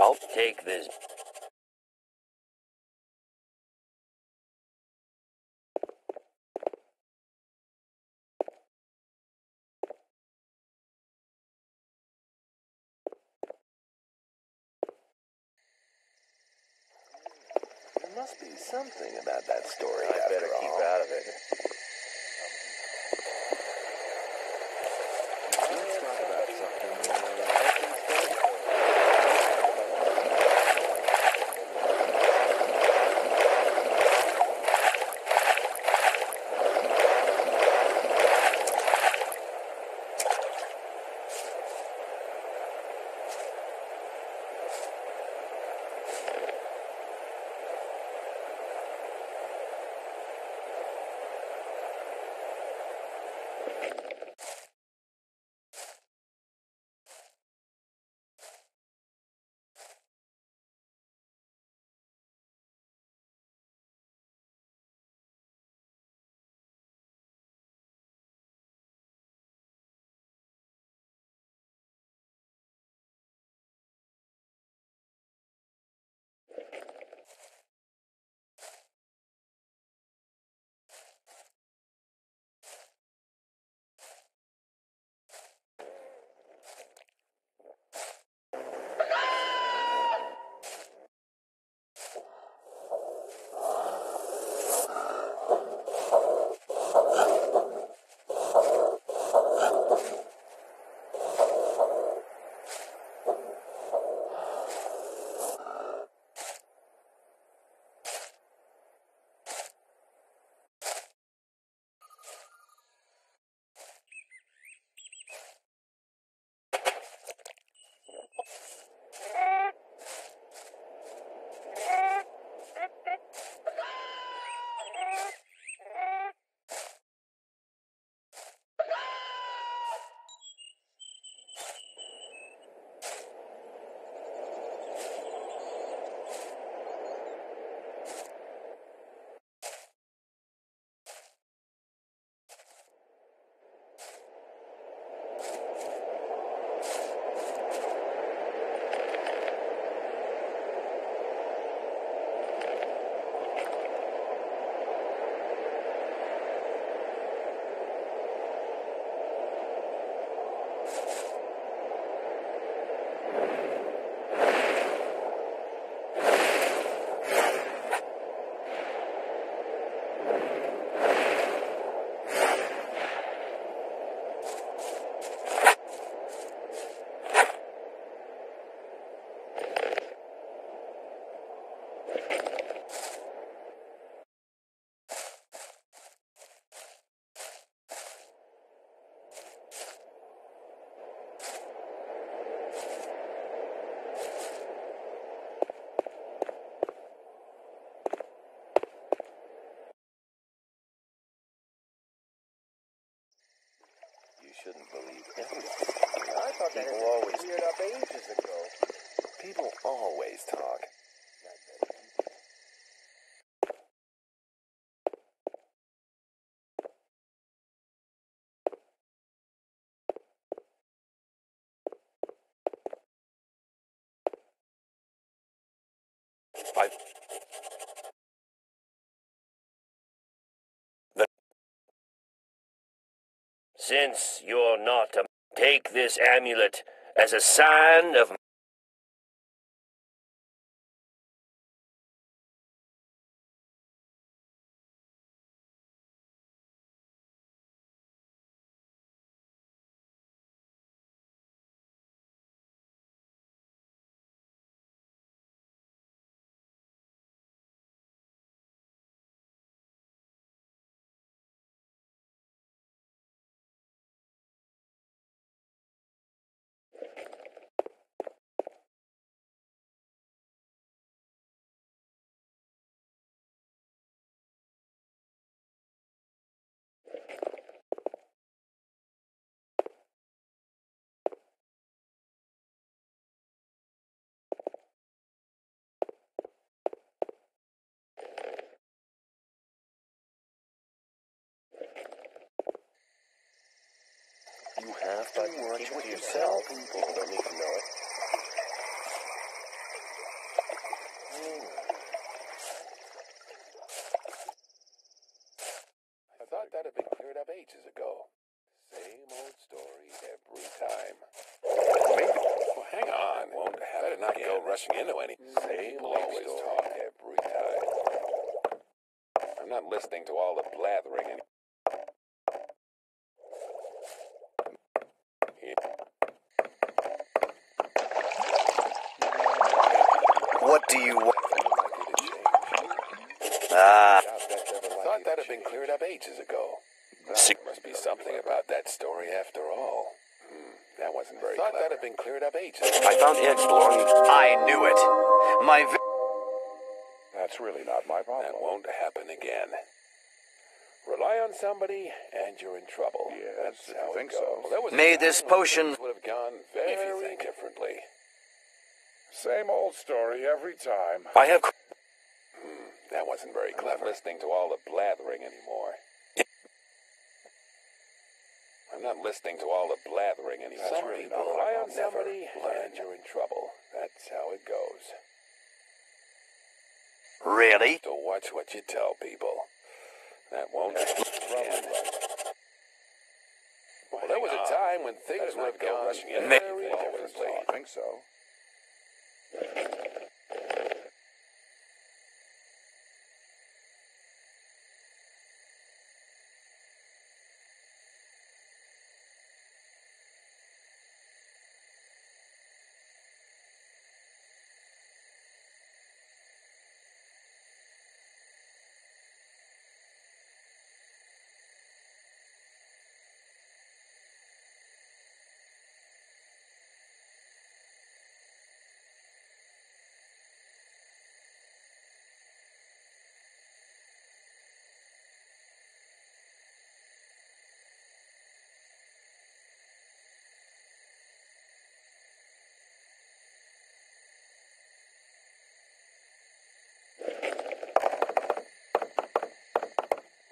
I'll take this. There must be something about that story. I better keep out of it. Let's talk about something. Shouldn't believe everything. I thought that people always cleared up ages ago. People always talk. Since you're not a... Take this amulet as a sign of... You have to watch with yourself. People don't need to know it. ages ago. Same old story every time. Well, hang on. Won't have it not go rushing into any. Same always talk every time. I'm not listening to all the blathering and. What do you want? Thought that had been cleared up ages ago. There must be something about that story after all. That wasn't very clever. Thought that had been cleared up ages ago. I found eggs belonging. I knew it. That's really not my problem. That won't happen again. Rely on somebody, and you're in trouble. Yes, that's how it goes. May this potion Would have gone very differently. Same old story every time. I have. That wasn't very clever. I'm not listening to all the blathering anymore. I'm not listening to all the blathering anymore. That's really not rely on never somebody, and you're in trouble. That's how it goes. really? So watch what you tell people. That won't happen again. Well, there was a time when things would have gone rushing in very differently. I think so.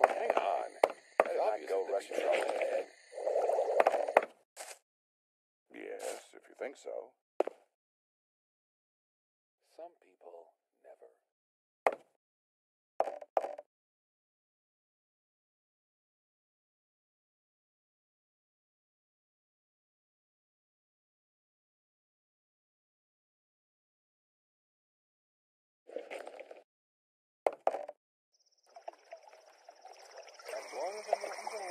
Hang on. I'll go rushing ahead. Yes, if you think so. Some people never. Longer than the